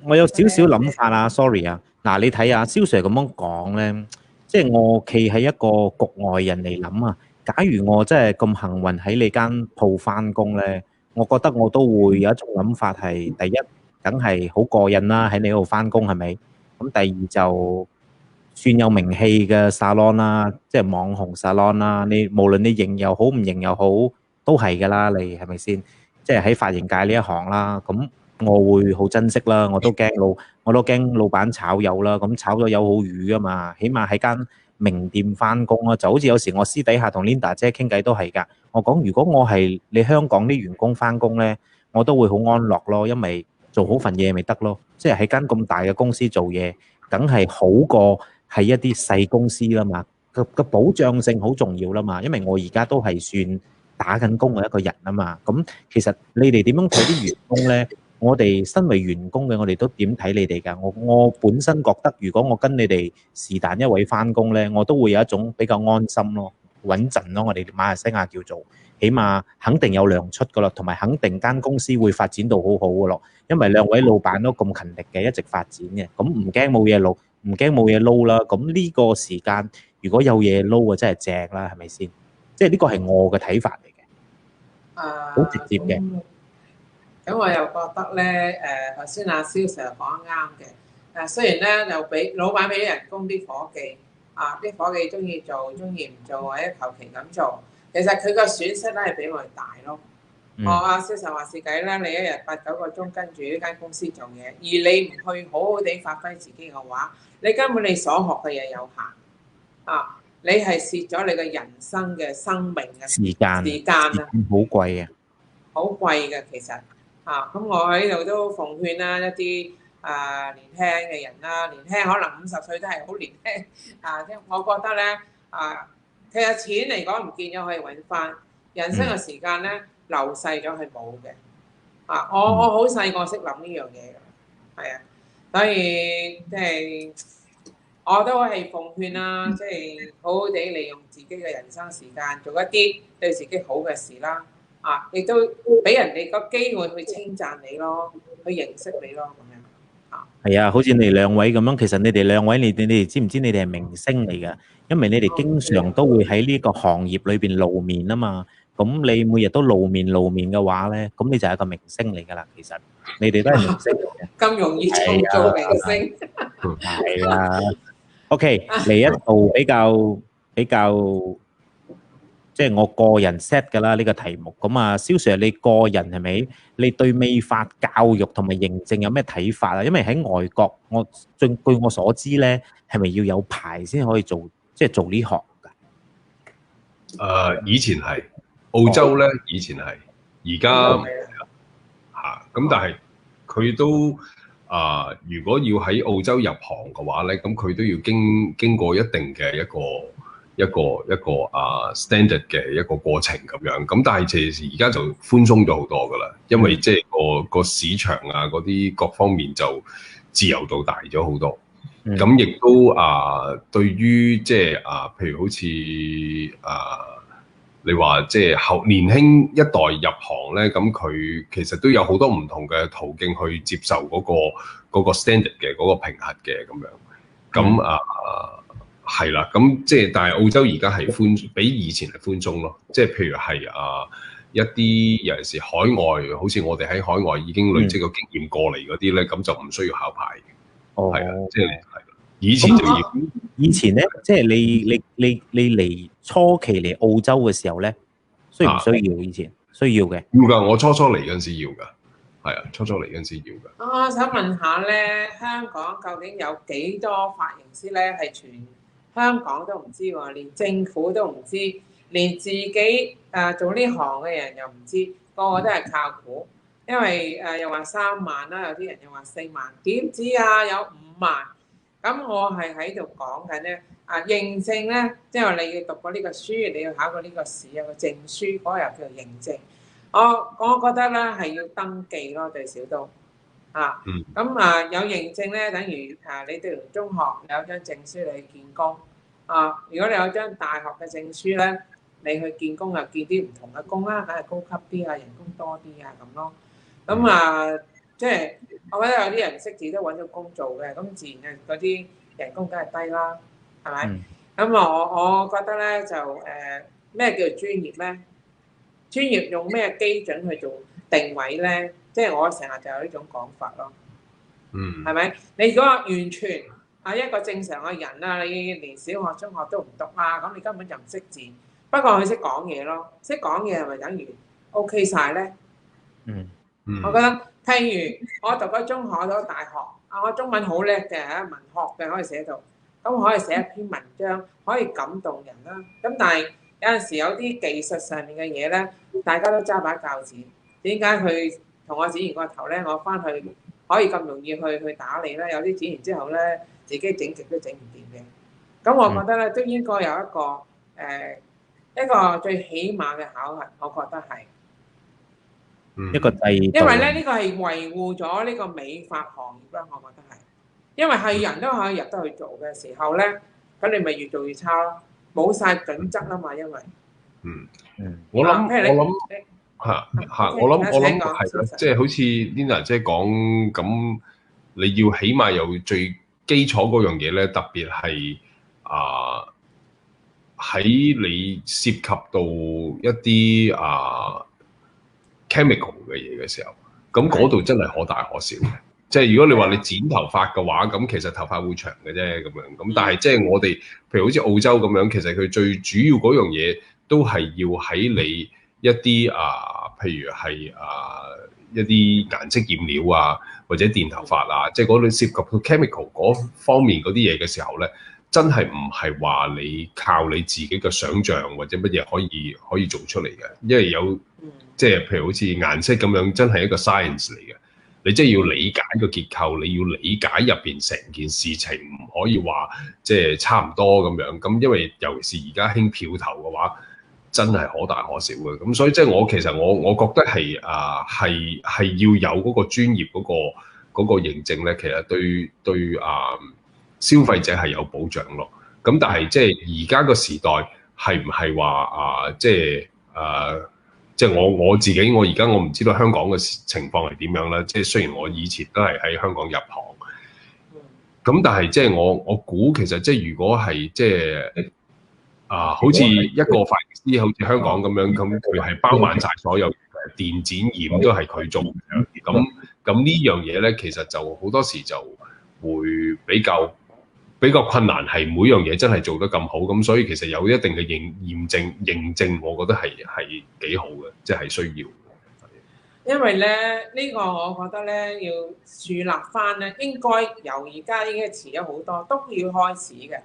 我有少少諗法sorry 嗱，你睇蕭 Sir 咁樣講咧，即係我企喺一個局外人嚟諗假如我真係咁幸運喺你間鋪翻工咧，我覺得我都會有一種諗法係，第一梗係好過癮啦，喺你度翻工係咪？咁第二就算有名氣嘅 salon 啦，即係網紅 salon 啦，你無論你型又好唔型又好，都係㗎啦，你係咪先？即係喺髮型界呢一行啦，咁我會好珍惜啦，我都驚老闆炒魷啦，咁炒咗魷好魚噶嘛，起碼喺間名店翻工啦，就好似有時我私底下同 Linda 姐傾偈都係㗎，我講如果我係你香港啲員工翻工咧，我都會好安樂咯，因為做好份嘢咪得咯，即係喺間咁大嘅公司做嘢，梗係好過係一啲細公司啦嘛，個保障性好重要啦嘛，因為我而家都係算打緊工嘅一個人啊嘛，咁其實你哋點樣睇啲員工咧？我哋身為員工嘅，我哋都點睇你哋㗎？我本身覺得，如果我跟你哋是但一位翻工咧，我都會有一種比較安心咯、穩陣咯。我哋馬來西亞叫做，起碼肯定有糧出㗎咯，同埋肯定間公司會發展到好好㗎咯。因為兩位老闆都咁勤力嘅，一直發展嘅，咁唔驚冇嘢撈，唔驚冇嘢撈啦。咁呢個時間如果有嘢撈啊，真係正啦，係咪先？即係呢個係我嘅睇法嚟嘅，好直接嘅。咁我又覺得咧，頭先蕭 Sir 講得啱嘅。雖然咧又俾老闆俾人工啲伙計，啲伙計中意做，中意唔做，或者求其咁做，其實佢個損失咧係比我哋大咯。銷售話事計啦，你一日8、9個鐘跟住呢間公司做嘢，而你唔去好好地發揮自己嘅話，你根本你所學嘅嘢有限你係蝕咗你嘅人生嘅生命嘅時間啊，好貴啊，好貴嘅其實咁我喺度都奉勸啦一啲年輕嘅人啦，年輕可能50歲都係好年輕我覺得咧其實錢嚟講唔見咗可以揾翻，人生嘅時間咧流逝咗係冇嘅我好細個識諗呢樣嘢嘅，係所以即係我都係奉勸啦，即係好好地利用自己嘅人生時間，做一啲對自己好嘅事啦亦都俾人哋個機會去稱讚你咯，去認識你咯咁樣。係啊，好似你兩位咁樣，其實你哋兩位，你哋知唔知你哋係明星嚟㗎？因為你哋經常都會喺呢個行業裏邊露面啊嘛。咁你每日都露面嘅話咧，咁你就係一個明星嚟㗎啦。其實你哋都係明星嚟嘅。咁容易做明星？係啊。OK，嚟一道比較，即係我個人 set 㗎啦呢個題目。咁蕭 Sir 你個人係咪？你對美髮教育同埋認證有咩睇法啊？因為喺外國，據我所知咧，係咪要有牌先可以做，即係做呢行㗎？以前係澳洲咧，以前係，而家咁，但係佢都如果要喺澳洲入行嘅話咧，咁佢都要經過一定嘅一個 standard 嘅一個過程咁樣，咁但係其實而家就寬鬆咗好多噶啦，因為即係個市場嗰啲各方面就自由度大咗好多，咁亦都對於即係譬如好似你話即係年輕一代入行咧，咁佢其實都有好多唔同嘅途徑去接受嗰個 standard 嘅嗰個評核嘅咁樣，咁係啦，咁即係但係澳洲而家係比以前係寬鬆咯，即係譬如係一啲尤其是海外，好似我哋喺海外已經累積個經驗過嚟嗰啲咧，咁就唔需要考牌嘅。係即係以前就要。以前咧，即係你嚟初期嚟澳洲嘅時候咧，需唔需要？以前需要嘅。要㗎，我初嚟嗰陣時要㗎。係初嚟嗰陣時要㗎。我想問下咧，香港究竟有幾多髮型師咧係全香港都唔知喎，連政府都唔知，連自己做呢行嘅人又唔知，個個都係靠估，因為又話3萬啦，有啲人又話4萬，點知有5萬。咁我係喺度講緊咧，認證咧，即係話你要讀過呢個書，你要考過呢個試，有個證書，嗰個又叫做認證。我覺得咧係要登記咯，最少都咁有認證咧，等於你讀完中學有張證書你去見工如果你有張大學嘅證書咧，你去見工見啲唔同嘅工啦，梗係高級啲人工多啲咁咯。咁即係我覺得有啲人識字都揾到工做嘅，咁自然嗰啲人工梗係低啦，係咪？咁我覺得咧就咩叫做專業咧？專業用咩基準去做定位咧？即係我成日就有呢種講法咯。係咪？你如果完全一個正常嘅人你連小學、中學都唔讀咁你根本就唔識字。不過佢識講嘢咯，識講嘢係咪等於 OK 晒咧？我覺得，譬如我讀咗中學，讀咗大學，我中文好叻嘅，文學嘅可以寫到，咁可以寫一篇文章，可以感動人啦。咁但係有陣時有啲技術上面嘅嘢咧，大家都揸把鉸剪，點解佢同我剪完個頭咧，我翻去可以咁容易去打理咧？有啲剪完之後咧，自己整極都整唔掂嘅。咁我覺得咧，都應該有一個最起碼嘅考核，我覺得係。一個制度，因為咧呢個係維護咗呢個美髮行業啦，我覺得係，因為係人都可以入得去做嘅時候咧，咁你咪越做越差咯，冇晒準則啦嘛，因為，我諗係即係好似 Lina 姐講咁，你要起碼有最基礎嗰樣嘢咧，特別係喺你涉及到一啲chemical 嘅嘢嘅時候，咁嗰度真係可大可小嘅，即係如果你話你剪頭髮嘅話，咁其實頭髮會長嘅啫咁樣。咁但係即係我哋譬如好似澳洲咁樣，其實佢最主要嗰樣嘢都係要喺你一啲譬如係一啲顏色染料啊，或者電頭髮啊，即係嗰度涉及到 chemical 嗰方面嗰啲嘢嘅時候咧，真係唔係話你靠你自己嘅想像或者乜嘢可以做出嚟嘅，因為有即係譬如好似顏色咁樣，真係一個 science 嚟嘅。你即係要理解個結構，你要理解入邊成件事情，唔可以話即係差唔多咁樣。咁因為尤其是而家興漂頭嘅話，真係可大可小嘅。咁所以即係其實我覺得係要有嗰個專業嗰個認證咧，其實對消費者係有保障咯。咁但係即係而家個時代係唔係話即係我自己，我而家我唔知道香港嘅情況係點樣啦。即係雖然我以前都係喺香港入行，咁但係即係我估其實即係如果係即係好似一個髮型師，好似香港咁樣，咁佢係包辦晒所有電剪染都係佢做嘅。咁呢樣嘢咧，其實就好多時就會比較困難，係每樣嘢真係做得咁好，咁所以其實有一定嘅認證，我覺得係幾好嘅，即係需要。因為咧呢個我覺得咧要樹立翻咧，應該由而家已經遲咗好多，都要開始嘅。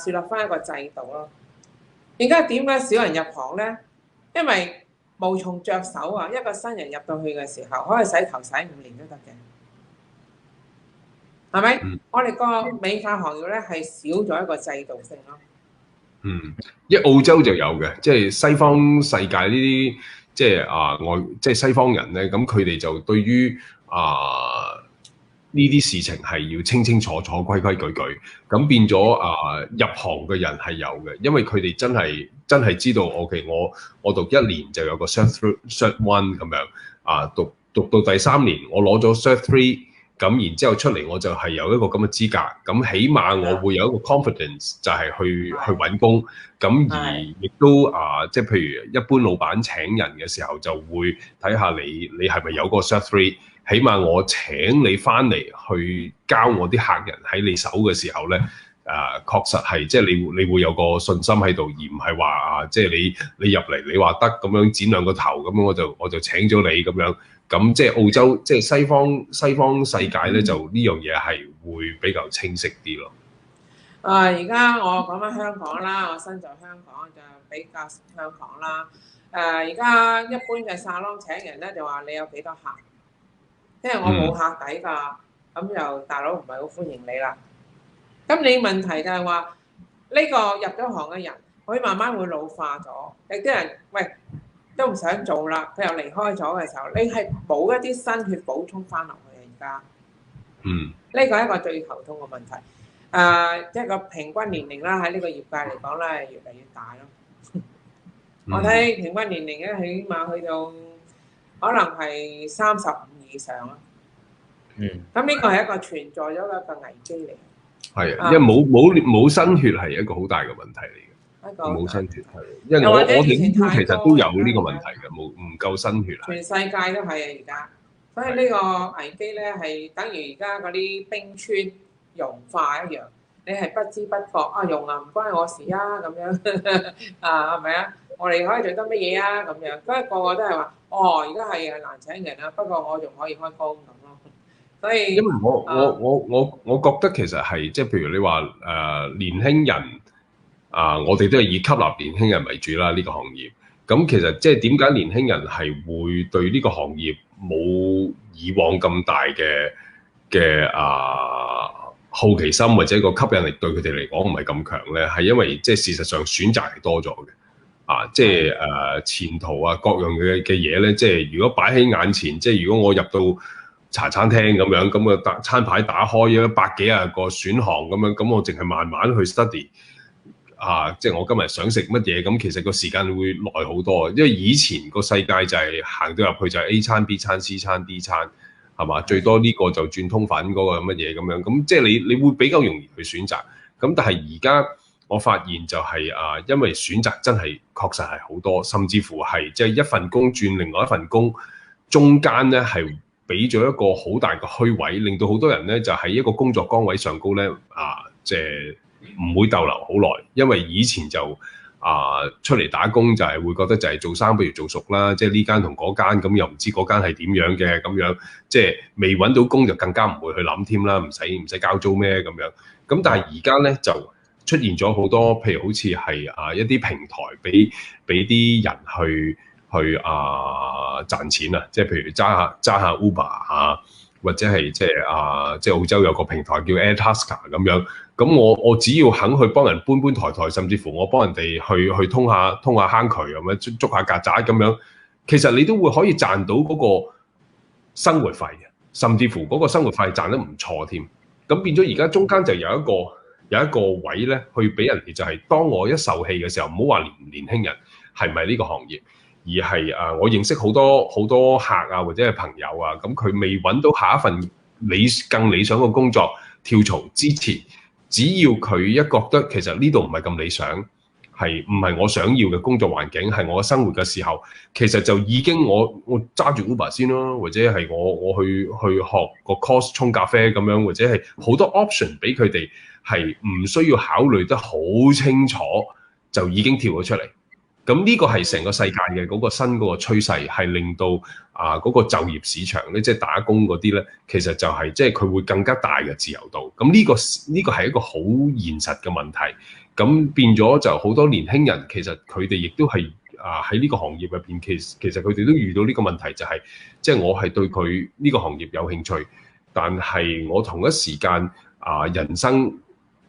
樹立翻一個制度咯。而家點解少人入行咧？因為無從着手啊！一個新人入到去嘅時候，可以洗頭洗5年都得嘅。係咪？我哋個美髮行業咧係少咗一個制度性咯。因為澳洲就有嘅，即係西方世界呢啲即係即係西方人咧，咁佢哋就對於呢啲事情係要清清楚楚、規規矩矩，咁變咗入行嘅人係有嘅，因為佢哋真係知道 OK， 我讀1年就有個 Cert 1咁樣讀到第3年我攞咗 Cert 3。咁然之後出嚟我就係有一個咁嘅資格，咁起碼我會有一個 confidence 就係去揾工，咁而亦都即係譬如一般老闆請人嘅時候就會睇下你係咪有個 Cert 3，起碼我請你翻嚟去交我啲客人喺你手嘅時候咧，確實係即係你會有個信心喺度，而唔係話即係你入嚟你話得咁樣剪2個頭咁樣我就請咗你咁樣。咁即係澳洲，即係西方世界咧，就呢樣嘢係會比較清晰啲咯。而家我講翻香港啦，我身在香港就比較香港啦。而家一般嘅沙龍請人咧，就話你有幾多客，即係我冇客底㗎，咁就大佬唔係好歡迎你啦。咁你問題就係話呢個入咗行嘅人，佢慢慢會老化咗，有啲人喂都唔想做啦，佢又離開咗嘅時候，你係冇一啲新血補充翻落去而家。呢個係一個最頭痛嘅問題。即係個平均年齡啦，喺呢個業界嚟講咧，越嚟越大咯。我睇平均年齡咧，起碼去到可能係35以上啦。咁呢個係一個存在咗一個危機嚟。係啊，因為冇新血係一個好大嘅問題嚟嘅。冇新血係，因為我哋呢邊其實都有呢個問題嘅，唔夠新血啊！全世界都係啊，而家，所以呢個危機咧係等於而家嗰啲冰川融化一樣，你係不知不覺融唔關我事啊咁樣係咪啊？我哋可以做得乜嘢啊咁樣，所以個個都係話而家係難請人啊，不過我仲可以開工咁咯。所以因為我覺得其實係即係譬如你話年輕人。我哋都係以吸納年輕人為主啦，呢個行業。咁其實即係點解年輕人係會對呢個行業冇以往咁大嘅好奇心或者個吸引力對佢哋嚟講唔係咁強咧？係因為即係事實上選擇係多咗嘅。即係前途啊各樣嘅嘢咧，即係如果擺喺眼前，即係如果我入到茶餐廳咁樣，咁個餐牌打開100幾廿個選項咁樣，咁我淨係慢慢去 study。即係我今日想食乜嘢，咁其實個時間會耐好多，因為以前個世界就係行到入去就係 A 餐、B 餐、C 餐、D 餐，係嘛？最多呢個就轉通粉嗰個乜嘢咁樣，咁即係你會比較容易去選擇。咁但係而家我發現就係因為選擇真係確實係好多，甚至乎係即係一份工轉另外一份工，中間咧係俾咗一個好大嘅虛位，令到好多人咧就喺一個工作崗位上高咧即係唔會逗留好耐，因為以前就出嚟打工就係會覺得就係做生不如做熟啦，即係呢間同嗰間咁又唔知嗰間係點樣嘅咁樣，即係未揾到工就更加唔會去諗添啦，唔使交租咩咁樣。咁但係而家咧就出現咗好多，譬如好似係一啲平台俾啲人去賺錢啊，即係譬如揸下 Uber或者係即係澳洲有個平台叫 Airtasker 咁樣。咁我只要肯去幫人搬抬，甚至乎我幫人哋去通下坑渠咁樣，捉下曱甴咁樣，其實你都會可以賺到嗰個生活費嘅，甚至乎嗰個生活費賺得唔錯添。咁變咗而家中間就有一個位咧，去俾人哋就係當我一受氣嘅時候，唔好話年輕人係咪呢個行業，而係我認識好多客或者係朋友咁佢未揾到下一份更理想嘅工作跳槽之前。只要佢一覺得其實呢度唔係咁理想，係唔係我想要嘅工作環境，係我嘅生活嘅時候，其實就已經我揸住 Uber 先咯，或者係我去學個 course 沖咖啡咁樣，或者係好多 option 俾佢哋係唔需要考慮得好清楚就已經跳咗出嚟。咁呢個係成個世界嘅嗰個新嗰個趨勢，係令到嗰個就業市場咧，即係打工嗰啲咧，其實就係即係佢會更加大嘅自由度。咁呢個係一個好現實嘅問題。咁變咗就好多年輕人，其實佢哋亦都係喺呢個行業入邊，其實佢哋都遇到呢個問題，就係即係我係對佢呢個行業有興趣，但係我同一時間人生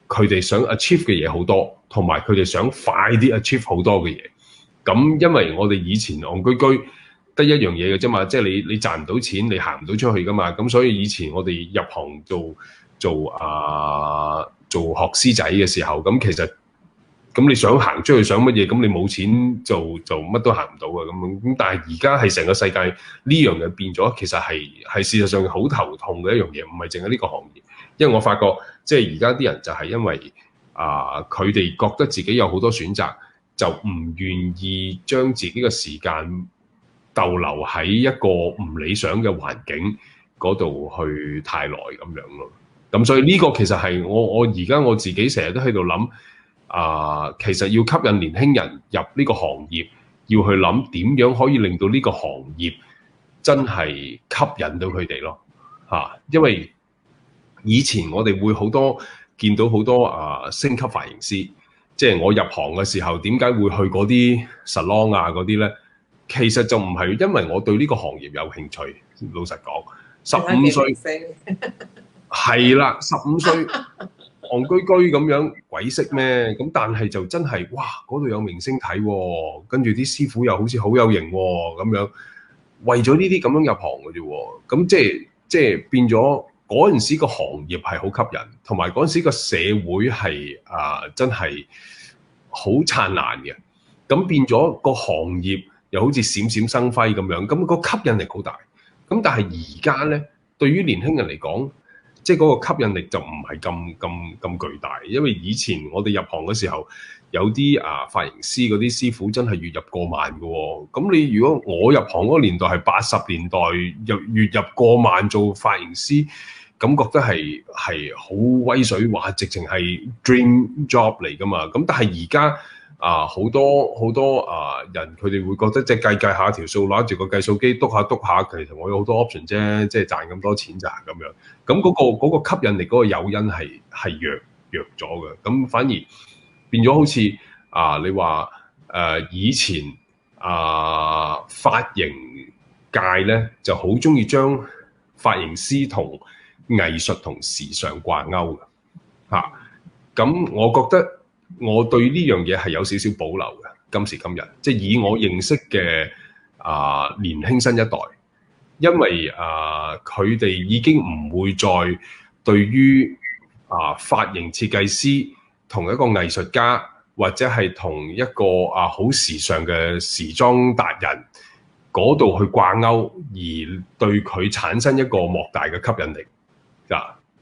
佢哋想 achieve 嘅嘢好多，同埋佢哋想快啲 achieve 好多嘅嘢。咁因為我哋以前戇居居得一樣嘢嘅啫嘛，即係你賺唔到錢，你行唔到出去噶嘛。咁所以以前我哋入行做學師仔嘅時候，咁其實咁你想行出去想乜嘢，咁你冇錢就乜都行唔到嘅咁。但係而家係成個世界呢樣嘢變咗，其實係事實上好頭痛嘅一樣嘢，唔係淨係呢個行業。因為我發覺即係而家啲人就係因為佢哋覺得自己有好多選擇。就唔願意將自己嘅時間逗留喺一個唔理想嘅環境嗰度去太耐咁樣咯。咁所以呢個其實係我而家我自己成日都喺度諗其實要吸引年輕人入呢個行業，要去諗點樣可以令到呢個行業真係吸引到佢哋咯因為以前我哋會見到好多星級髮型師。即係我入行嘅時候，點解會去嗰啲 salon 嗰啲咧？其實就唔係因為我對呢個行業有興趣。老實講，15歲係啦，15歲戇居居咁樣鬼識咩？咁但係就真係哇，嗰度有明星睇喎，跟住啲師傅又好似好有型喎，咁樣為咗呢啲咁樣入行嘅啫喎。咁即係變咗。嗰陣時個行業係好吸引，同埋嗰陣時個社會係真係好燦爛嘅。咁變咗個行業又好似閃閃生輝咁樣，咁個吸引力好大。咁但係而家咧，對於年輕人嚟講，即係嗰個吸引力就唔係咁巨大。因為以前我哋入行嘅時候，有啲髮型師嗰啲師傅真係月入過萬嘅喎。咁你如果我入行嗰個年代係80年代，月入過萬做髮型師。咁覺得係好威水，話直情係 dream job 嚟噶嘛。咁但係而家好多人佢哋會覺得即係計下條數，攞住個計數機篤下，其實我有好多 option 啫，即係賺咁多錢咋咁樣。咁嗰個吸引力嗰個誘因係弱咗嘅。咁反而變咗好似你話以前髮型界咧就好中意將髮型師同藝術同時尚掛鈎嘅咁我覺得我對呢樣嘢係有少少保留嘅。今時今日，即係以我認識嘅年輕新一代，因為佢哋已經唔會再對於髮型設計師同一個藝術家，或者係同一個好時尚嘅時裝達人嗰度去掛鈎，而對佢產生一個莫大嘅吸引力。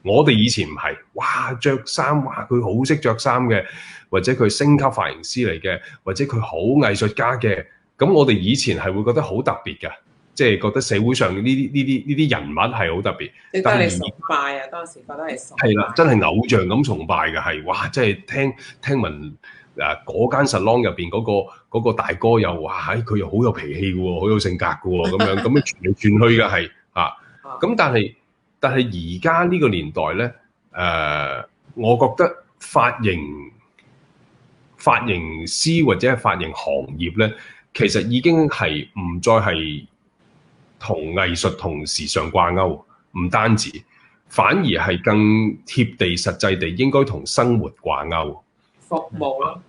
我哋以前唔係，哇着衫，哇佢好識着衫嘅，或者佢星級髮型師嚟嘅，或者佢好藝術家嘅，咁我哋以前係會覺得好特別嘅。即係覺得社會上呢啲人物係好特別，值得你崇拜啊！當時覺得係崇拜。係啦，真係偶像咁崇拜嘅係，哇！即係聽聞嗰間salon入邊嗰個大哥又哇，佢又好有脾氣嘅喎，好有性格嘅喎，咁樣傳嚟傳去嘅係啊。咁但係而家呢個年代咧，我覺得髮型師或者係髮型行業咧，其實已經係唔再係同藝術同時尚掛鈎，唔單止，反而係更貼地實際地應該同生活掛鈎。服務咯，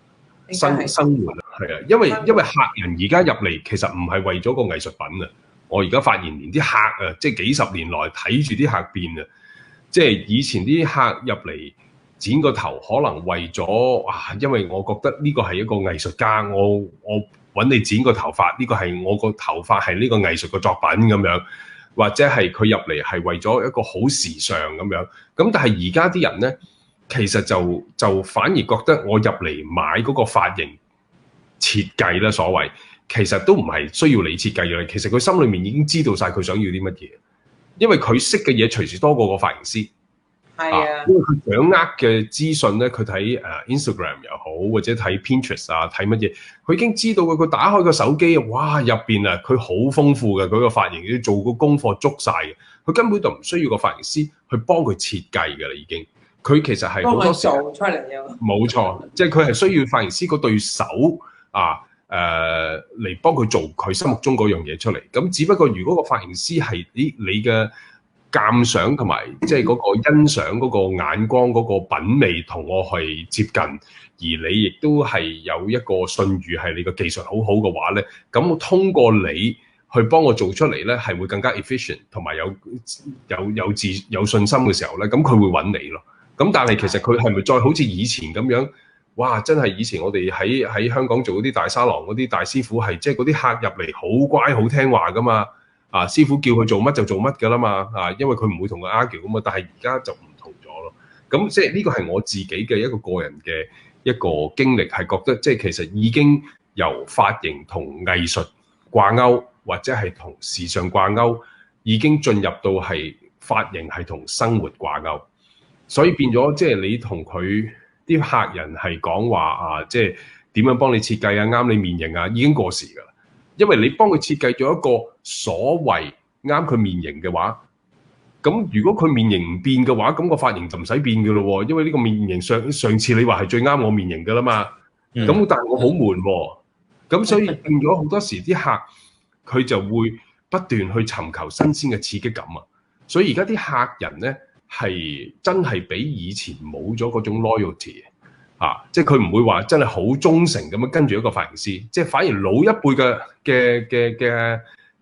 生活係啊，因為客人而家入嚟其實唔係為咗個藝術品啊。我而家發現連啲客啊，即係幾十年來睇住啲客變啊，即係以前啲客入嚟剪個頭，可能為咗因為我覺得呢個係一個藝術家，我揾你剪個頭髮，呢個係我個頭髮係呢個藝術嘅作品咁樣，或者係佢入嚟係為咗一個好時尚咁樣。咁但係而家啲人咧，其實就反而覺得我入嚟買嗰個髮型設計咧，所謂其實都唔係需要你設計嘅，其實佢心裏面已經知道晒佢想要啲乜嘢，因為佢識嘅嘢隨時多過個髮型師。係啊，因為佢掌握嘅資訊咧，佢睇Instagram 又好，或者睇 Pinterest 啊，睇乜嘢，佢已經知道佢打開個手機，哇入邊啊，佢好豐富嘅，佢個髮型要做個功課捉晒嘅，佢根本就唔需要個髮型師去幫佢設計嘅啦，已經。佢其實係好多時做出嚟嘅。冇錯，即係佢係需要髮型師嗰對手嚟幫佢做佢心目中嗰樣嘢出嚟。咁只不過如果個髮型師係你嘅鑑賞同埋即係嗰個欣賞嗰個眼光嗰個品味同我係接近，而你亦都係有一個信譽係你個技術好好嘅話咧，咁我通過你去幫我做出嚟咧，係會更加 efficient 同埋有信心嘅時候咧，咁佢會揾你咯。咁但係其實佢係咪再好似以前咁樣？哇！真係以前我哋喺香港做嗰啲大沙廊嗰啲大師傅係即係嗰啲客入嚟好乖好聽話噶嘛。師傅叫佢做乜就做乜㗎啦嘛，因為佢唔會同佢 argue 咁嘛，但係而家就唔同咗咯。咁即係呢個係我自己嘅一個個人嘅一個經歷，係覺得即係其實已經由髮型同藝術掛鈎，或者係同時尚掛鈎，已經進入到係髮型係同生活掛鈎，所以變咗即係你同佢啲客人係講話即係點樣幫你設計啱你面型已經過時㗎啦。因為你幫佢設計咗一個所謂啱佢面型嘅話，咁如果佢面型唔變嘅話，咁個髮型就唔使變嘅咯喎。因為呢個面型上次你話係最啱我面型嘅啦嘛，咁但係我好悶喎，咁所以變咗好多時啲客佢就會不斷去尋求新鮮嘅刺激感啊。所以而家啲客人咧係真係比以前冇咗嗰種 loyalty。即係佢唔會話真係好忠誠咁樣跟住一個髮型師，即係反而老一輩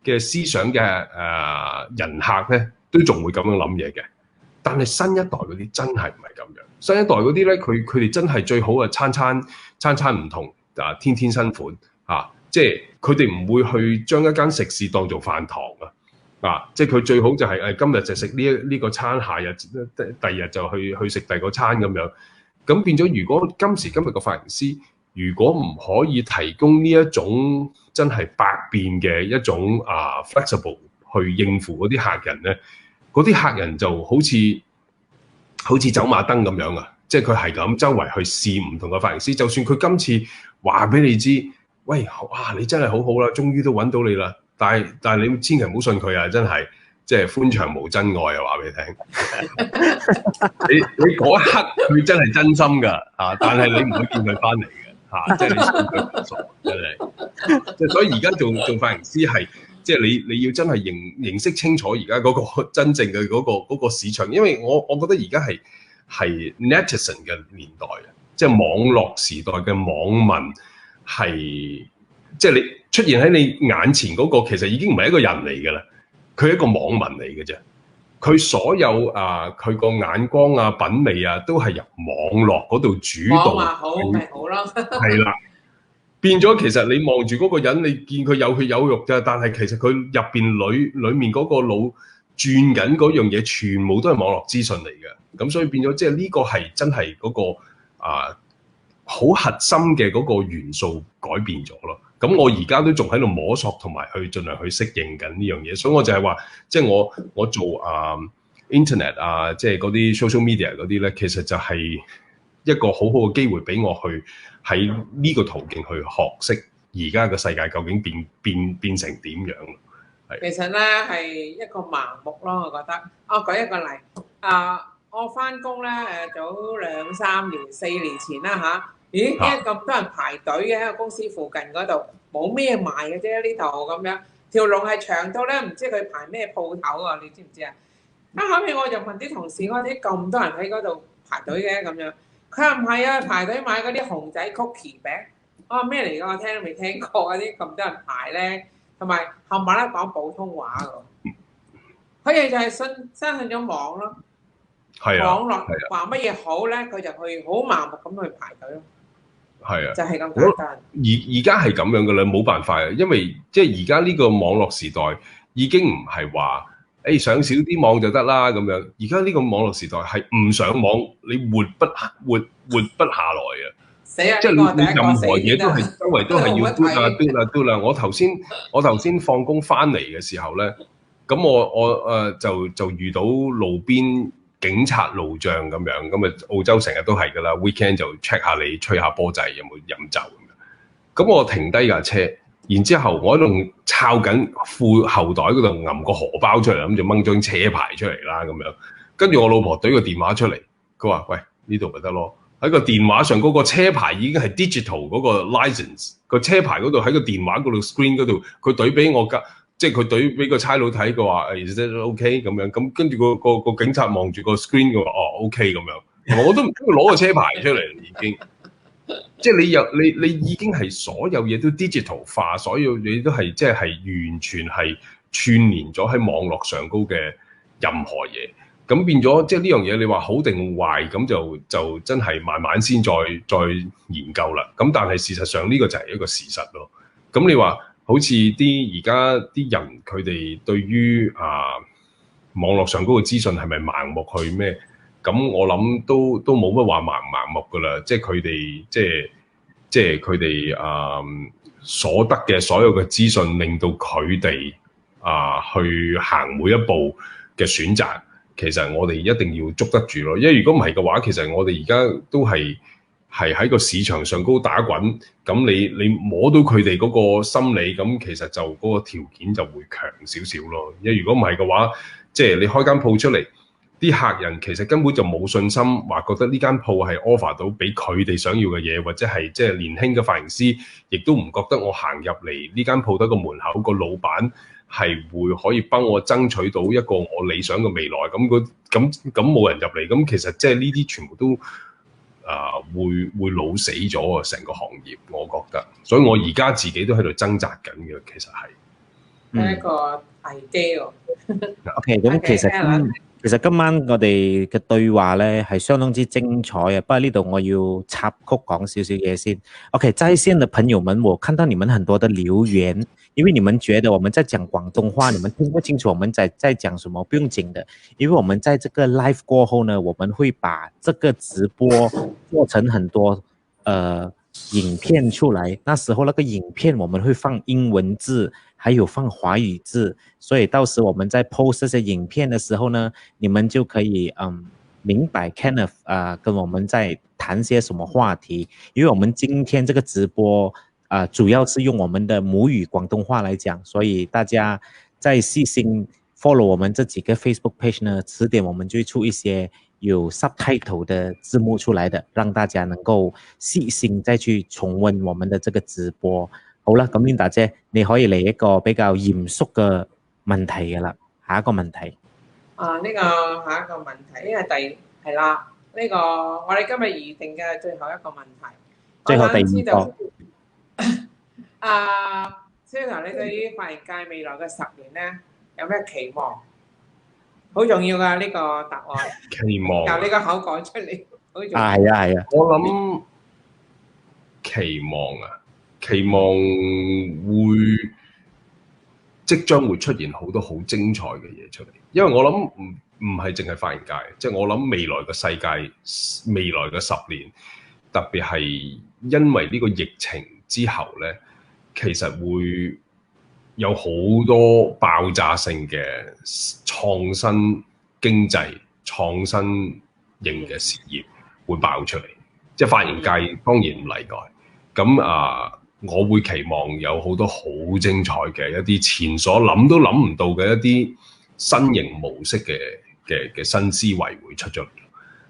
嘅思想嘅人客咧，都仲會咁樣諗嘢嘅。但係新一代嗰啲真係唔係咁樣，新一代嗰啲咧，佢哋真係最好餐餐唔同天天新款即係佢哋唔會去將一間食肆當做飯堂即係佢最好就係今日就食呢個餐，下日第二日就去食第二個餐咁樣。咁變咗，如果今時今日個髮型師如果唔可以提供呢一種真係百變嘅一種flexible 去應付嗰啲客人咧，嗰啲客人就好似走馬燈咁樣即係佢係咁周圍去試唔同嘅髮型師，就算佢今次話俾你知，喂，哇，你真係好好啦，終於都揾到你啦，但係你千祈唔好信佢真係。即係歡場無真愛話俾你聽，你嗰一刻佢真係真心㗎但係你唔會見佢翻嚟嘅即係你信佢唔熟真係。即係所以而家做髮型師係即係你要真係認識清楚而家嗰個真正嘅嗰個市場，因為我覺得而家係 netizen 嘅年代即係網絡時代嘅網民係即係你出現喺你眼前嗰個其實已經唔係一個人嚟㗎啦。佢係一個網民嚟嘅啫，佢所有佢個眼光品味都係由網絡嗰度主導。話好咪好咯，係啦，變咗其實你望住嗰個人，你見佢有血有肉啫，但係其實佢入邊裡面嗰個腦轉緊嗰樣嘢，全部都係網絡資訊嚟嘅。咁所以變咗即係呢個係真係嗰個好好核心嘅嗰個元素改變咗咯。咁我而家都仲喺度摸索同埋去盡量去適應緊呢樣嘢，所以我就係話，即係我做internet 啊，即係嗰啲 social media 嗰啲咧，其實就係一個好好嘅機會俾我去喺呢個途徑去學識而家嘅世界究竟變成點樣。其實咧係一個盲目咯，我覺得。我舉一個例，我翻工咧早2、3年、4年前啦嚇，咦點解咁多人排隊嘅喺個公司附近嗰度，冇咩賣嘅啫呢度咁樣，條龍係長到咧唔知佢排咩鋪頭啊？你知唔知啊？後尾我就問啲同事，我啲咁多人喺嗰度排隊嘅咁樣，佢話唔係啊，排隊買嗰啲熊仔曲奇餅。我話咩嚟㗎？我聽都未聽過嗰啲咁多人排咧。同埋冚唪唥講普通話㗎，佢哋就係相信咗網咯。係啊，網絡話乜嘢好咧，佢就去好盲目咁去排隊咯。係啊，就係咁簡單。而家係咁樣㗎啦，冇辦法啊，因為即係而家呢個網絡時代已經唔係話上少啲網就得啦咁樣。而家呢個網絡時代係唔上網你活不下來啊！即係你任何嘢都係周圍都係要嘟啦。我頭先放工翻嚟嘅時候咧，咁我就遇到路邊警察路障咁樣，咁啊澳洲成日都係㗎啦 ，weekend 就 check 下你吹下波仔有冇飲酒咁樣。咁我停低架車，然之後我喺度抄緊褲後袋嗰度揞個荷包出嚟，咁就掹張車牌出嚟啦咁樣。跟住我老婆懟個電話出嚟，佢話：喂，呢度咪得咯。喺個電話上嗰個車牌已經係 digital 嗰個 license， 個車牌嗰度喺個電話嗰度 screen 嗰度，佢懟俾我即係佢懟俾個差佬睇，佢話OK 咁樣，咁跟住個警察望住個 screen，佢話OK 咁樣，我都唔知佢攞個車牌出嚟已經，即係你已經係所有嘢都 digital 化，所有嘢都係即係完全係串連咗喺網絡上高嘅任何嘢。咁變咗，即係呢樣嘢，你話好定壞，咁就真係慢慢先再研究啦。咁但係事實上呢個就係一個事實咯。咁你話好似而家啲人佢哋對於網絡上嗰個資訊係咪盲目去咩？咁我諗都冇乜話盲目噶啦。即係佢哋即係佢哋所得嘅所有嘅資訊，令到佢哋去行每一步嘅選擇。其實我哋一定要捉得住咯，因為如果唔係嘅話，其實我哋而家都係喺個市場上高打滾，咁你摸到佢哋嗰個心理，咁其實就嗰個條件就會強少少咯。因為如果唔係嘅話，即係你開間鋪出嚟，啲客人其實根本就冇信心，話覺得呢間鋪係 offer 到俾佢哋想要嘅嘢，或者係即係年輕嘅髮型師，亦都唔覺得我行入嚟呢間鋪頭個門口個老闆係會可以幫我爭取到一個我理想嘅未來，咁冇人入嚟，咁其實即係呢啲全部都會老死咗啊！成個行業，我覺得，所以我而家自己都喺度掙扎緊嘅，其實係一個危機喎。OK， 咁其實今晚我哋嘅對話咧係相當之精彩嘅，不過呢度我要插曲講少少嘢先。OK， 在線的朋友們，我看到你們很多的留言，因為你們覺得我們在講廣東話，你們聽不清楚我們在講什麼，不用緊的，因為我們在這個 live 過後呢，我們會把這個直播做成很多影片出來，那時候那個影片我們會放英文字，還有放華語字，所以到時我們在 post 這些影片的時候呢，你們就可以明白 Kenneth 跟我們在談些什麼話題，因為我們今天這個直播主要是用我們的母語廣東話來講，所以大家在細心 follow 我們這幾個 Facebook page 呢，遲點我們就會出一些有 subtitle 的字幕出來的，讓大家能夠細心再去重溫我們的這個直播。好啦，咁 Linda 姐，你可以嚟一個比較嚴肅嘅問題嘅啦，下一個問題。呢個下一個問題，因為係啦，呢個我哋今日預定嘅最後一個問題。最後第二個。Sylvia，你對於髮型界未來嘅10年咧，有咩期望？好重要㗎呢個答案。期望由你個口講出嚟，好重要。係啊。我諗期望會即將會出現好多好精彩嘅嘢出嚟，因為我諗唔係淨係髮型界，即係我諗未來嘅世界，未來嘅10年，特別係因為呢個疫情之後咧，其實會有好多爆炸性嘅創新經濟、創新型嘅事業會爆出嚟，即係髮型界當然唔例外。咁我會期望有好多好精彩嘅一啲前所諗都諗唔到嘅一啲新型模式嘅新思維會出咗嚟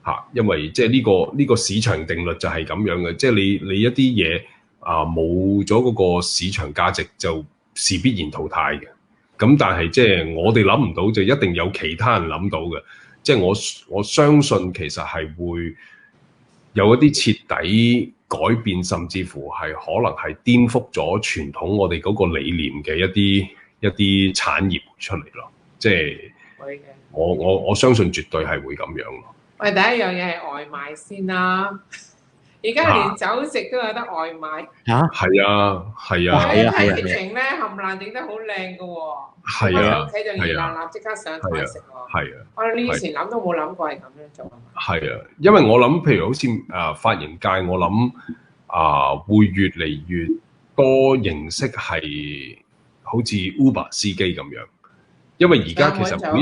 嚇，因為即係呢個市場定律就係咁樣嘅，即係你一啲嘢冇咗嗰個市場價值就是必然淘汰嘅。咁但係即係我哋諗唔到，就一定有其他人諗到嘅。即係我相信其實係會有一啲徹底改變，甚至乎係可能係顛覆咗傳統我哋嗰個理念嘅一啲產業出嚟咯。即係我相信絕對係會咁樣咯。喂，第一樣嘢係外賣先啦。而家連酒食都有得外賣。嚇？係啊。疫情咧，冚唪唥整得好靚㗎喎。係啊。屋企就熱辣辣，即刻上台食喎。係啊。我哋以前諗都冇諗過係咁樣做。係啊，因為我諗，譬如好似髮型界，我諗會越嚟越多形式係好似 Uber 司機咁樣，因為而家其實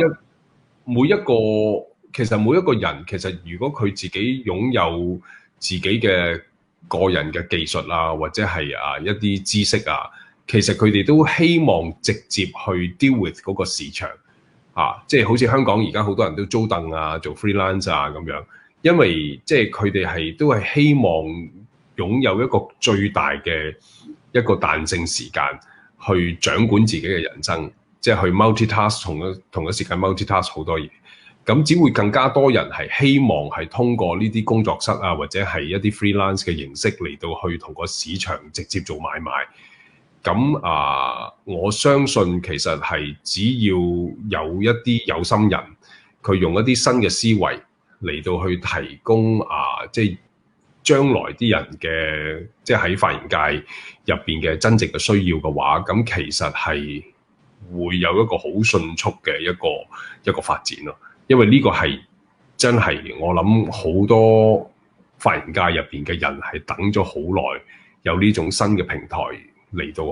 每一個人，其實如果佢自己擁有自己嘅個人嘅技術啊，或者係一啲知識啊，其實佢哋都希望直接去 deal with 嗰個市場即係好似香港而家好多人都租凳啊，做 freelance 啊咁樣，因為即係佢哋都係希望擁有一個最大嘅一個彈性時間去掌管自己嘅人生，即係去 multitask 同一時間 multitask 好多嘢。咁只會更加多人係希望係通過呢啲工作室啊，或者係一啲 freelance 嘅形式嚟到去同個市場直接做買賣。咁我相信其實係只要有一啲有心人，佢用一啲新嘅思維嚟到去提供即係將來啲人嘅即係喺髮型界入邊嘅真正嘅需要嘅話，咁其實係會有一個好迅速嘅一個發展咯。因為呢個係真係我諗好多髮型界入邊嘅人係等咗好耐，有呢種新嘅平台嚟到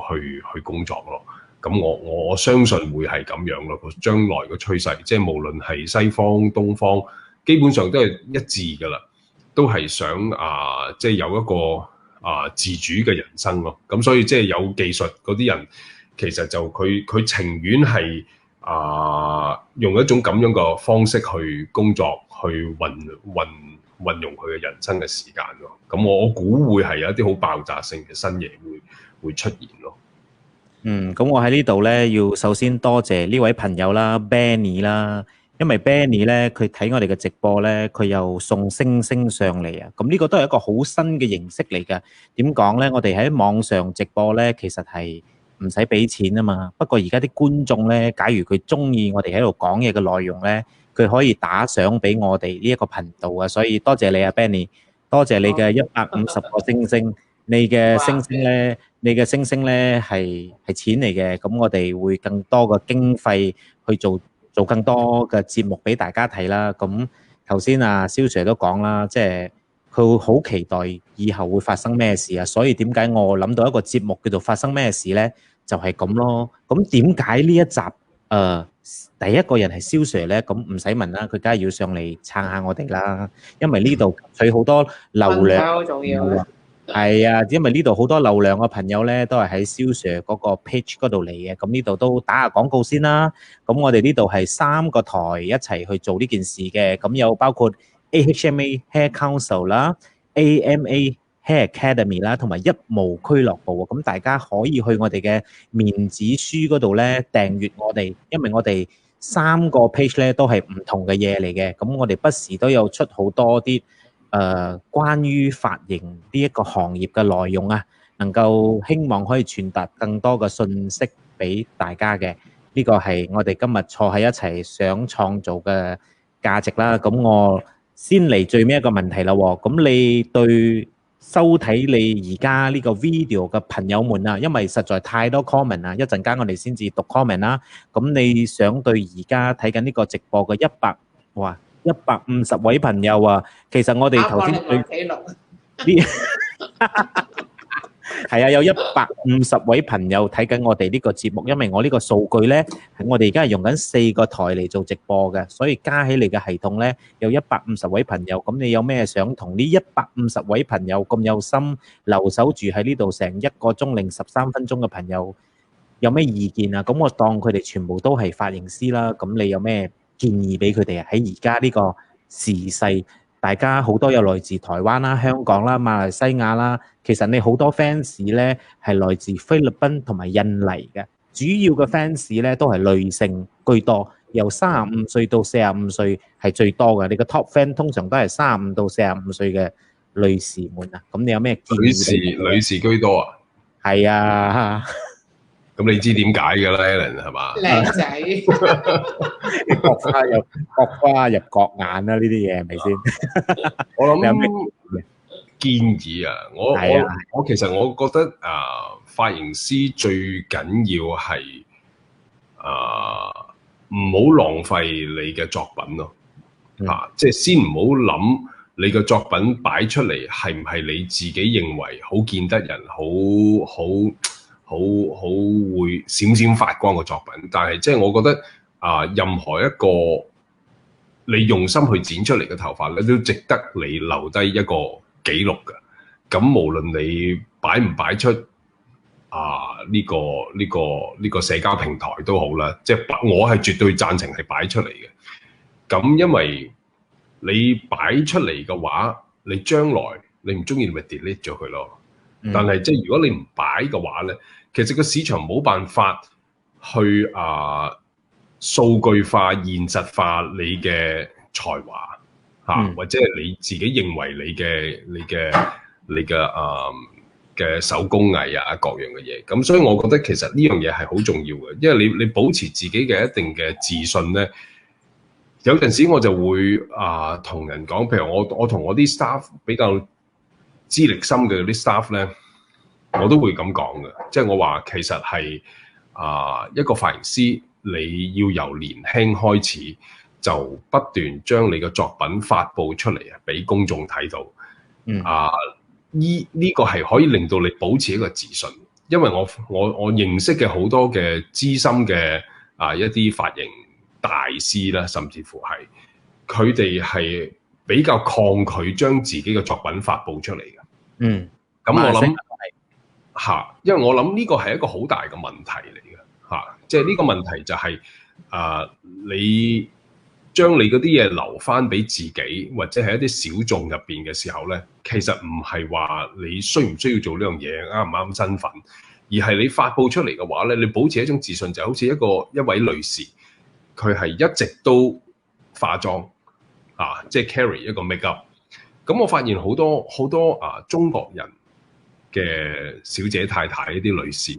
去工作咯。咁我相信會係咁樣咯。將來嘅趨勢，即係無論係西方、東方，基本上都係一致㗎啦，都係想即係有一個自主嘅人生咯。咁所以即係有技術嗰啲人，其實就佢情願係用一種咁樣嘅方式去工作，去運用佢嘅人生嘅時間咯。咁我估會係有一啲好爆炸性嘅新嘢會出現咯。咁我喺呢度咧，要首先多謝呢位朋友啦 ，Benny 啦，因為 Benny 咧佢睇我哋嘅直播咧，佢又送星星上嚟啊。咁呢個都係一個好新嘅形式嚟㗎。點講咧？我哋喺網上直播咧，其實係唔使俾錢啊嘛。不過而家啲觀眾咧，假如佢中意我哋喺度講嘢嘅內容咧，佢可以打賞俾我哋呢一個頻道啊。所以多謝你啊 ，Benny， 多謝你嘅150個星星。你嘅星星咧係錢嚟嘅，咁我哋會更多嘅經費去做更多嘅節目俾大家睇啦。咁頭先蕭 Sir 都講啦，即係佢會好期待以後會發生咩事啊。所以點解我諗到一個節目叫做發生咩事咧？就係咁咯。咁點解呢一集第一個人係蕭 Sir 咧？咁唔使問啦，佢梗係要上嚟撐下我哋啦。因為呢度取好多流量，好重要。係啊，因為呢度好多流量嘅朋友咧，都係喺蕭 Sir 嗰個 page 嗰度嚟嘅。咁呢度都打下廣告先啦。咁我哋呢度係3個台一齊去做呢件事嘅。咁有包括 AHMA Hair Council 啦、AMA Hair Academy 啦，同埋一毛俱樂部。咁大家可以去我哋嘅面子書嗰度咧訂閱我哋，因為我哋3個 page 咧都係唔同嘅嘢嚟嘅。咁我哋不時都有出好多啲關於髮型呢一個行業嘅內容啊，能夠希望可以傳達更多嘅信息俾大家嘅。呢個係我哋今日坐喺一齊想創造嘅價值啦。咁我先嚟最尾一個問題啦。咁你對收睇你而家呢個 video 嘅朋友們啊，因為實在太多 comment 啊，一陣間我哋先至讀 comment 啦。咁你想對而家睇緊呢個直播嘅150位朋友啊，其實我哋頭先係啊，有150位朋友睇緊我哋呢個節目，因為我呢個數據咧，我哋而家係用緊4個台嚟做直播嘅，所以加起嚟嘅系統咧有150位朋友。咁你有咩想同呢150位朋友咁有心留守住喺呢度成1個鐘零13分鐘嘅朋友，有咩意見啊？咁我當佢哋全部都係髮型師啦，咁你有咩建議俾佢哋啊？喺而家呢個時勢，大家好多有來自台灣啦、香港啦、馬來西亞啦，其實你好多 fans 咧係來自菲律賓同埋印尼嘅，主要嘅 fans 咧都係女性居多，由35歲到45歲係最多嘅。你個 top fan 通常都係35到45歲嘅女士們啊。咁你有咩建議？女士居多啊？係啊。咁你知點解㗎啦 ，Alan 係嘛？靚仔，各花入各眼啦，呢啲嘢係咪先？我諗有咩建議啊？我其實我覺得髮型師最緊要係唔好浪費你嘅作品咯。即係先唔好諗你嘅作品擺出嚟係唔係你自己認為好見得人，好會閃閃發光嘅作品，但係即係我覺得任何一個你用心去剪出嚟嘅頭髮咧，都值得你留低一個記錄嘅。咁無論你擺唔擺出呢個社交平台都好啦，即係我係絕對贊成係擺出嚟嘅。咁因為你擺出嚟嘅話，你將來你唔中意咪 delete 咗佢咯。但係即係如果你唔擺嘅話咧，其實個市場冇辦法去數據化、現實化你嘅才華或者係你自己認為你嘅手工藝各樣嘅嘢。咁所以我覺得其實呢樣嘢係好重要嘅，因為你保持自己嘅一定嘅自信咧。有陣時我就會同人講，譬如我同我啲 staff 比較資歷深嘅啲 staff 咧，我都會咁講嘅，即係我話其實係一個髮型師，你要由年輕開始就不斷將你嘅作品發布出嚟俾公眾睇到。呢個係可以令到你保持一個自信，因為我認識嘅好多嘅資深嘅一啲髮型大師啦，甚至乎係佢哋係比較抗拒將自己嘅作品發布出嚟嘅。咁我諗因為我諗呢個係一個好大嘅問題嚟嘅，即係呢個問題就係你將你嗰啲嘢留翻俾自己，或者係一啲小眾入邊嘅時候咧，其實唔係話你需唔需要做呢樣嘢，啱唔啱身份，而係你發布出嚟嘅話咧，你保持一種自信，就好似一位女士，佢係一直都化妝即係 carry 一個 make up。咁我發現好多中國人嘅小姐太太一啲女士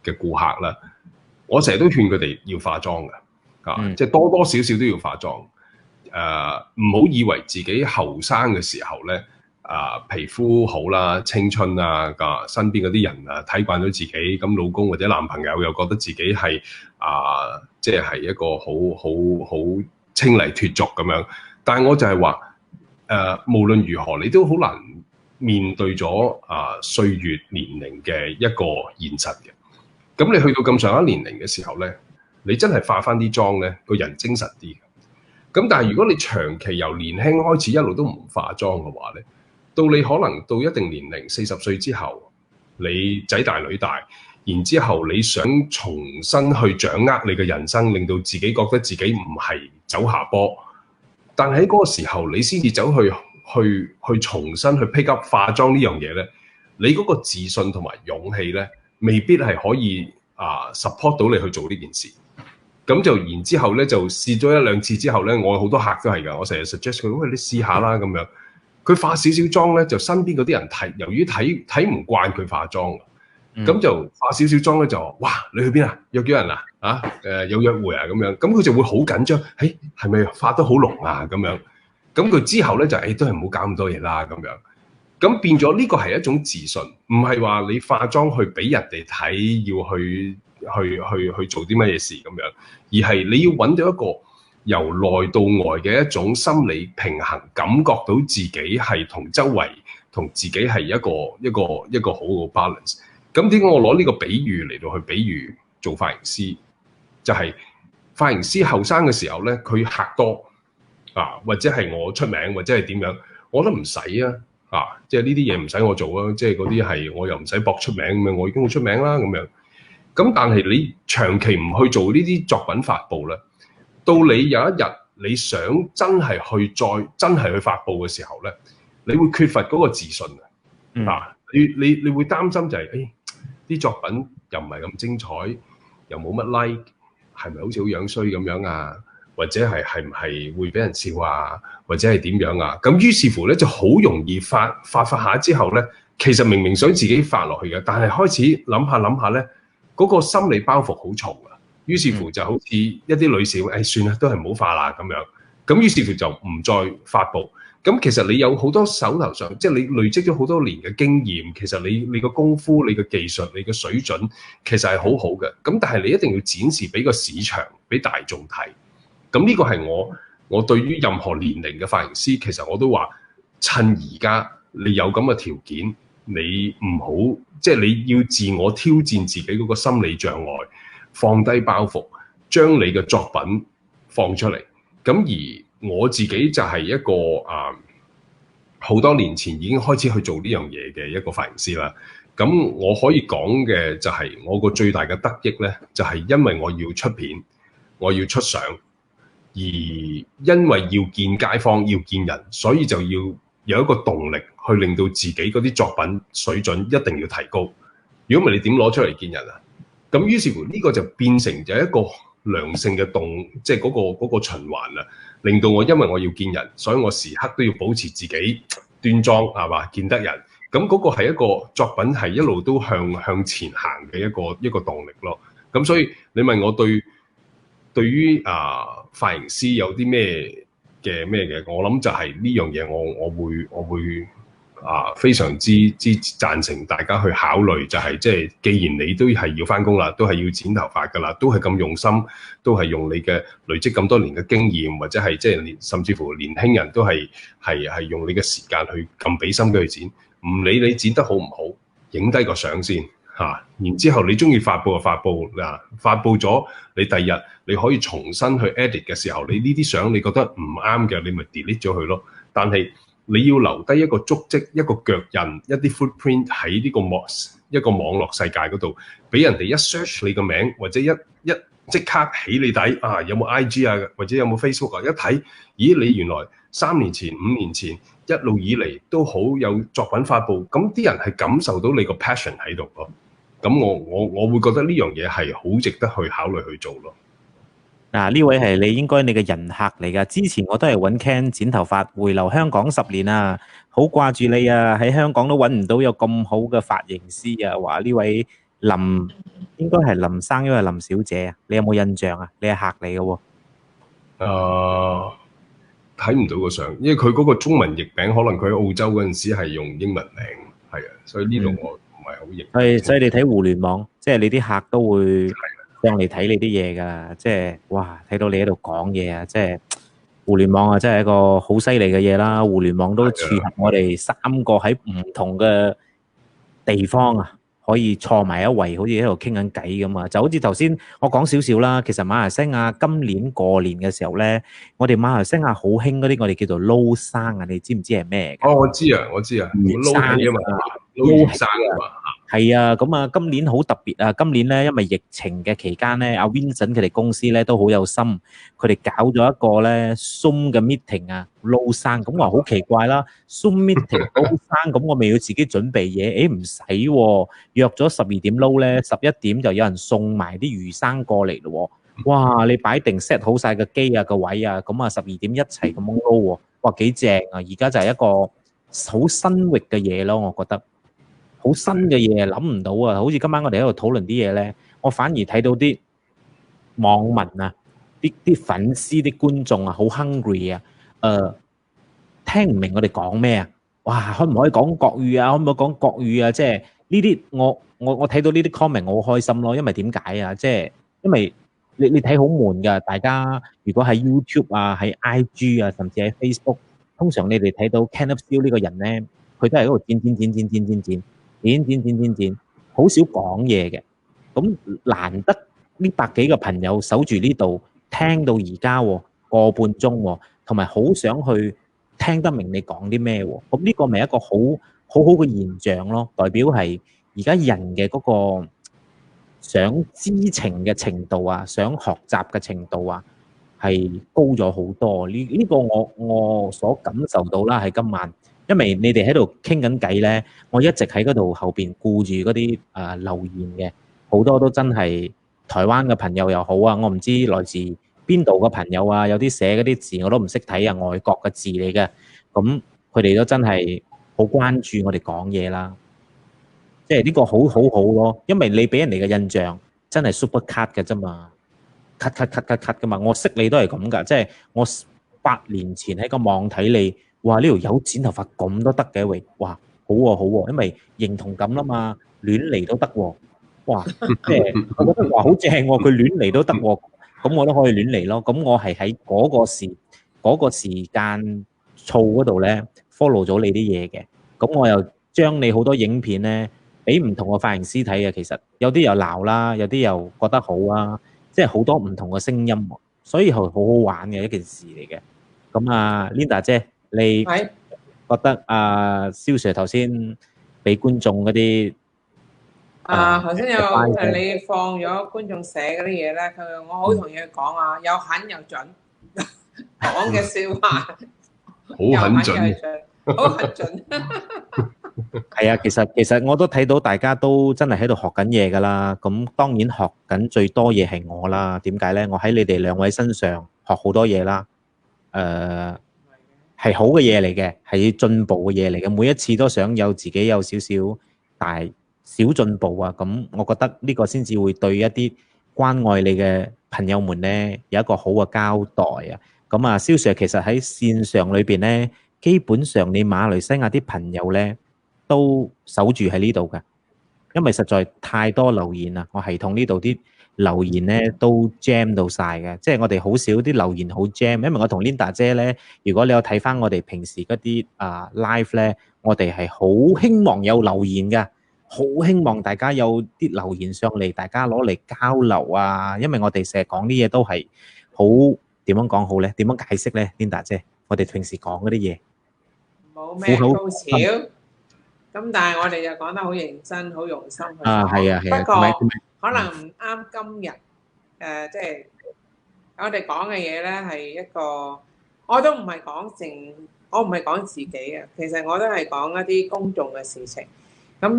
嘅顧客啦，我成日都勸佢哋要化妝嘅，即係多多少少都要化妝。唔好以為自己後生嘅時候咧，皮膚好啦、青春身邊嗰啲人睇慣咗自己，咁老公或者男朋友又覺得自己係即係一個好清麗脫俗咁樣。但係我就係話無論如何，你都好難面對咗歲月年齡嘅一個現實嘅。咁你去到咁上下年齡嘅時候咧，你真係化翻啲妝咧，個人精神啲嘅。咁但係如果你長期由年輕開始一路都唔化妝嘅話咧，到你可能到一定年齡40歲之後，你仔大女大，然之後你想重新去掌握你嘅人生，令到自己覺得自己唔係走下坡，但係喺嗰個時候你先至走去重新去 pick up 化妝呢樣嘢咧，你嗰個自信同埋勇氣咧，未必係可以support 到你去做呢件事。咁就然之後咧，就試咗1-2次之後咧，我好多客都係㗎，我成日 suggest 佢，喂，你試下啦咁樣。佢化少少妝咧，就身邊嗰啲人由於睇唔慣佢化妝，咁就化少少妝咧就話：哇，你去邊啊？約咗人啊？有約會啊咁樣。咁佢就會好緊張，係咪化得好濃啊咁樣？咁佢之後咧就都係唔好搞咁多嘢啦咁樣。咁變咗呢個係一種自信，唔係話你化妝去俾人哋睇，要去做啲乜嘢事咁樣，而係你要揾到一個由內到外嘅一種心理平衡，感覺到自己係同周圍同自己係一個好嘅 balance。咁點解我攞呢個比喻嚟到去比喻做髮型師？就係、髮型師後生嘅時候咧，佢客多啊，或者係我出名，或者係點樣，我覺得唔使啊，即係呢啲嘢唔使我做啊，即係嗰啲係我又唔使搏出名咁樣，我已經好出名啦咁樣。咁但係你長期唔去做呢啲作品發布咧，到你有一日你想真係去發布嘅時候咧，你會缺乏嗰個自信你會擔心就係啲作品又唔係咁精彩，又冇乜 like， 係咪好似好樣衰咁樣啊？或者係唔係會俾人笑啊？或者係點樣啊？咁於是乎咧就好容易發下之後咧，其實明明想自己發落去嘅，但係開始諗下咧，嗰個心理包袱好重啊。於是乎就好似一啲女士算啦，都係唔好發啦咁樣。咁於是乎就唔再發布。咁其實你有好多手頭上，即係你累積咗好多年嘅經驗，其實你個功夫、你嘅技術、你嘅水準，其實係好好嘅。咁但係你一定要展示俾個市場、俾大眾睇。咁呢個係我對於任何年齡嘅髮型師，其實我都話趁而家你有咁嘅條件，你唔好即係你要自我挑戰自己嗰個心理障礙，放低包袱，將你嘅作品放出嚟。咁而我自己就係一個好多年前已經開始去做呢樣嘢嘅一個髮型師啦。咁我可以講嘅就係我個最大嘅得益呢，就係因為我要出片，我要出相，而因為要見街坊、要見人，所以就要有一個動力去令到自己嗰啲作品水準一定要提高。如果唔係，你點攞出嚟見人啊？咁於是乎呢個就變成咗一個良性嘅即係嗰個循環啦，令到我因為我要見人，所以我時刻都要保持自己端莊係嘛，見得人。咁嗰個係一個作品係一路都向前行嘅一個動力咯。咁所以你問我對於髮型師有啲咩嘅，我諗就係呢樣嘢，我會非常之贊成大家去考慮，就係即係既然你都係要返工啦，都係要剪頭髮㗎啦，都係咁用心，都係用你嘅累積咁多年嘅經驗，或者係即係甚至乎年輕人都係用你嘅時間去咁俾心機去剪，唔理你剪得好唔好，影低個相先然之後你中意發布就發布發布咗你第日你可以重新去 edit 嘅時候，你呢啲相你覺得唔啱嘅，你咪 delete 咗佢咯。但係你要留低一個足跡、一個腳印、一啲 footprint 喺呢個一個網絡世界嗰度，俾人哋一 search 你個名，或者一即刻起你底有冇 IG 啊，或者有冇 Facebook 啊？一睇，咦，你原來3年前、5年前一路以嚟都好有作品發布，咁啲人係感受到你個 passion 喺度咯。咁我會覺得呢樣嘢係好值得去考慮去做咯。呢位係你應該你嘅人客嚟㗎。之前我都係揾 Ken 剪頭髮，回流香港10年啊，好掛住你啊！喺香港都揾唔到有咁好嘅髮型師啊。話呢位林應該係林生，因為林小姐啊，你有冇印象啊？你係客嚟嘅喎。睇唔到個相，因為佢嗰個中文譯名可能佢喺澳洲嗰陣時係用英文名，係啊，所以呢度我唔係好認。係，所以你睇互聯網，即係你啲客都會上嚟睇你啲嘢㗎，即係哇，睇到你喺度講嘢啊，即係互聯網啊，真係一個好犀利嘅嘢啦！互聯網都撮合我哋3個喺唔同嘅地方啊，可以坐埋一圍，好似喺度傾緊偈咁啊！就好似頭先我講少少啦，其實馬來西亞今年過年嘅時候咧，我哋馬來西亞好興嗰啲我哋叫做撈生啊，你知唔知係咩？我知啊，撈起啊嘛，撈生啊嘛。係啊，咁啊，今年好特別啊！今年咧，因為疫情嘅期間咧，阿 Vincent 佢哋公司咧都好有心，佢哋搞咗一個咧 Zoom 嘅 meeting 啊，撈生咁話好奇怪啦 ，Zoom meeting 撈生，咁我咪要自己準備嘢？唔使喎，約咗12點撈咧，11點就有人送埋啲魚生過嚟咯喎！哇，你擺定 set 好晒個機啊個位啊，咁啊12點一齊咁樣撈喎，哇幾正啊！而家就係一個好新域嘅嘢咯，我覺得。好新嘅嘢諗唔到啊！好似今晚我哋喺度討論啲嘢咧，我反而睇到啲網民啊、啲粉絲、啲觀眾啊，好 hungry 啊！聽唔明我哋講咩啊？哇！可唔可以講國語啊？可唔可以講國語啊？即係呢啲我睇到呢啲 comment 我好開心咯，因為點解啊？即係因為你睇好悶㗎，大家如果喺 YouTube 啊、喺 IG 啊，甚至喺 Facebook，通常你哋睇到 Kenneth Siu 呢個人咧。佢佢都係喺度剪，好少講嘢嘅。咁難得呢百幾個朋友守住呢度，聽到而家喎個半鐘喎，同埋好想去聽得明你講啲咩喎。咁呢個咪一個好嘅現象咯，代表係而家人嘅嗰個想知情嘅程度啊，想學習嘅程度啊，係高咗好多。呢個我所感受到啦，係今晚，因為你哋喺度傾緊偈咧，我一直喺嗰度後邊顧住嗰啲留言嘅，好多都真係台灣嘅朋友又好啊，我唔知來自邊度嘅朋友啊，有啲寫嗰啲字我都唔識睇啊，外國嘅字嚟嘅，咁佢哋都真係好關注我哋講嘢啦。即係呢個好咯，因為你俾人哋嘅印象真係 super cut 嘅啫嘛，cut 㗎嘛。我識你都係咁㗎，即係我8年前喺個網睇你，哇呢條友剪頭髮咁都得嘅喂，哇好喎，因為認同感啦嘛，亂嚟都得喎，哇即係我覺得話好正喎，佢亂嚟都得喎，咁我都可以亂嚟咯。咁我係喺嗰個時間操嗰度咧 follow 咗你啲嘢嘅，咁我又將你好多影片咧。俾唔同嘅髮型師睇嘅，其實有啲又鬧啦，有啲又覺得好啊，即係好多唔同嘅聲音喎，所以係好好玩嘅一件事嚟嘅。咁啊，Linda 姐，你覺得蕭 Sir 頭先俾觀眾嗰啲頭先有你放咗觀眾寫嗰啲嘢咧，我好同意佢講啊，又狠又準，講嘅笑話好狠準，好狠準。係啊，其實我都睇到大家都真係喺度學緊嘢㗎啦。咁當然學緊最多嘢係我啦。點解咧？我喺你哋兩位身上學好多嘢啦。係好嘅嘢嚟嘅，係進步嘅嘢嚟嘅。每一次都想有自己有少少進步啊。咁我覺得呢個先至會對一啲關愛你嘅朋友們咧有一個好嘅交代啊。咁啊，蕭 Sir 其實喺線上裏邊咧，基本上你馬來西亞啲朋友咧，都守住喺呢度嘅，因為實在太多留言啦，我系統呢度啲留言咧都 jam 到晒嘅，即係我哋好少啲留言好 jam，因為我同 Linda 姐咧，如果你有睇翻我哋平時嗰啲live 咧，我哋係好希望有留言嘅，好希望大家有啲留言上嚟，大家攞嚟交流啊，因為我哋成日講啲嘢都係好點樣講好咧？點樣解釋咧 ，Linda 姐？我哋平時講嗰啲嘢冇咩高潮。咁但係我哋就講得好認真、好用心去講。係啊。不過可能唔啱今日即係我哋講嘅嘢咧係一個，我都唔係講自己嘅，其實我都係講一啲公眾嘅事情。咁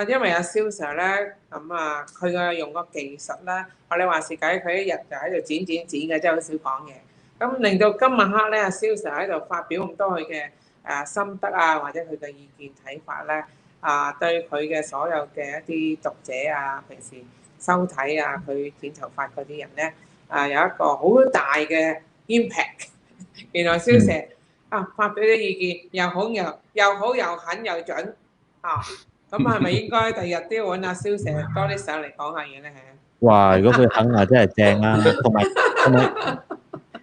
因為阿蕭 Sir 咧，咁佢嘅用個技術咧，我哋話事計，佢一日就喺度剪嘅，即係好少講嘢。咁令到今晚黑咧，阿蕭 Sir 喺度發表咁多佢嘅心得啊，或者佢嘅意見睇法咧，對佢嘅所有嘅一啲讀者啊，平時收睇啊，佢剪頭髮嗰啲人咧，有一個好大嘅 impact。原來蕭 Sir 發表啲意見又好又狠又準咁係咪應該第日都要揾阿蕭 Sir多啲上嚟講下嘢咧？哇！如果佢肯真係正啦，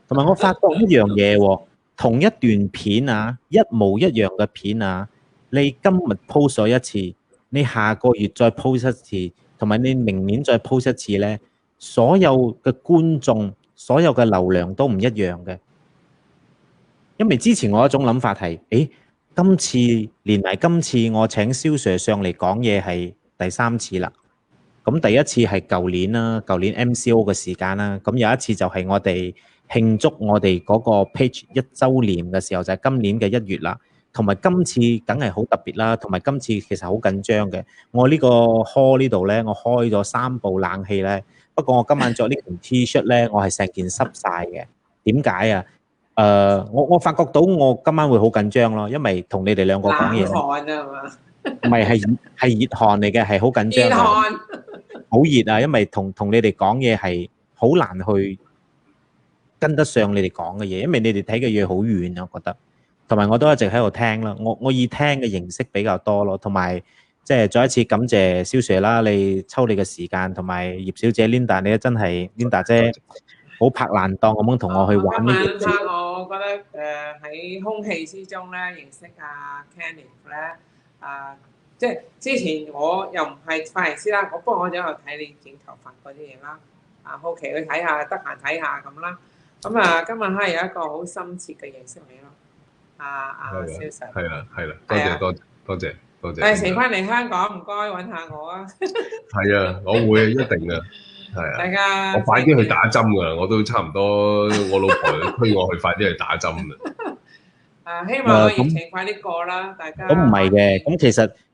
同埋我發覺一樣嘢喎。同一段片一模一樣嘅片你今日 post 咗一次，你下個月再 post 一次，同埋你明年再 post 一次咧，所有嘅觀眾、所有嘅流量都唔一樣嘅。因為之前我一種諗法係，今次我請蕭 Sir 上嚟講嘢係第3次啦。咁第一次係舊年啦，舊年 MCO 嘅時間啦。咁有一次就係我哋慶祝我哋嗰個 page 1週年嘅時候，就係今年嘅1月啦。同埋今次梗係好特別啦，同埋今次其實好緊張嘅。我呢個 hall 呢度咧，我開咗3部冷氣咧。不過我今晚着呢件 T-shirt 咧，我係成件濕晒嘅。點解啊？我發覺到我今晚會好緊張咯，因為同你哋兩個講嘢。冷汗啊嘛？唔係係熱汗嚟嘅，係好緊張。熱汗。好熱啊！因為同你哋講嘢係好難去跟得上你哋講嘅嘢，因為你哋睇嘅嘢好遠啊，我覺得。同埋我都一直喺度聽啦，我以聽嘅形式比較多咯，同埋即係再一次感謝蕭 Sir 啦，你抽你嘅時間，同埋葉小姐 Linda， 你真係 Linda 姐好拍爛檔咁樣同我去玩呢件事。拍我覺得喺空氣之中咧認識阿 Kenneth 咧，即係之前我又唔係髮型師啦，不過我都有睇你剪頭髮嗰啲嘢啦，好奇去睇下，得閒睇下咁啦。咁今日係有一個好深切嘅認識你咯，蕭 Sir。係啦，多謝。成翻嚟香港唔該揾下我啊。係啊，我會一定嘅。係啊，大家我快啲去打針㗎，我都差唔多，我老婆推我去快啲去打針啦。希望個疫情快啲過啦，大家。咁唔係嘅，咁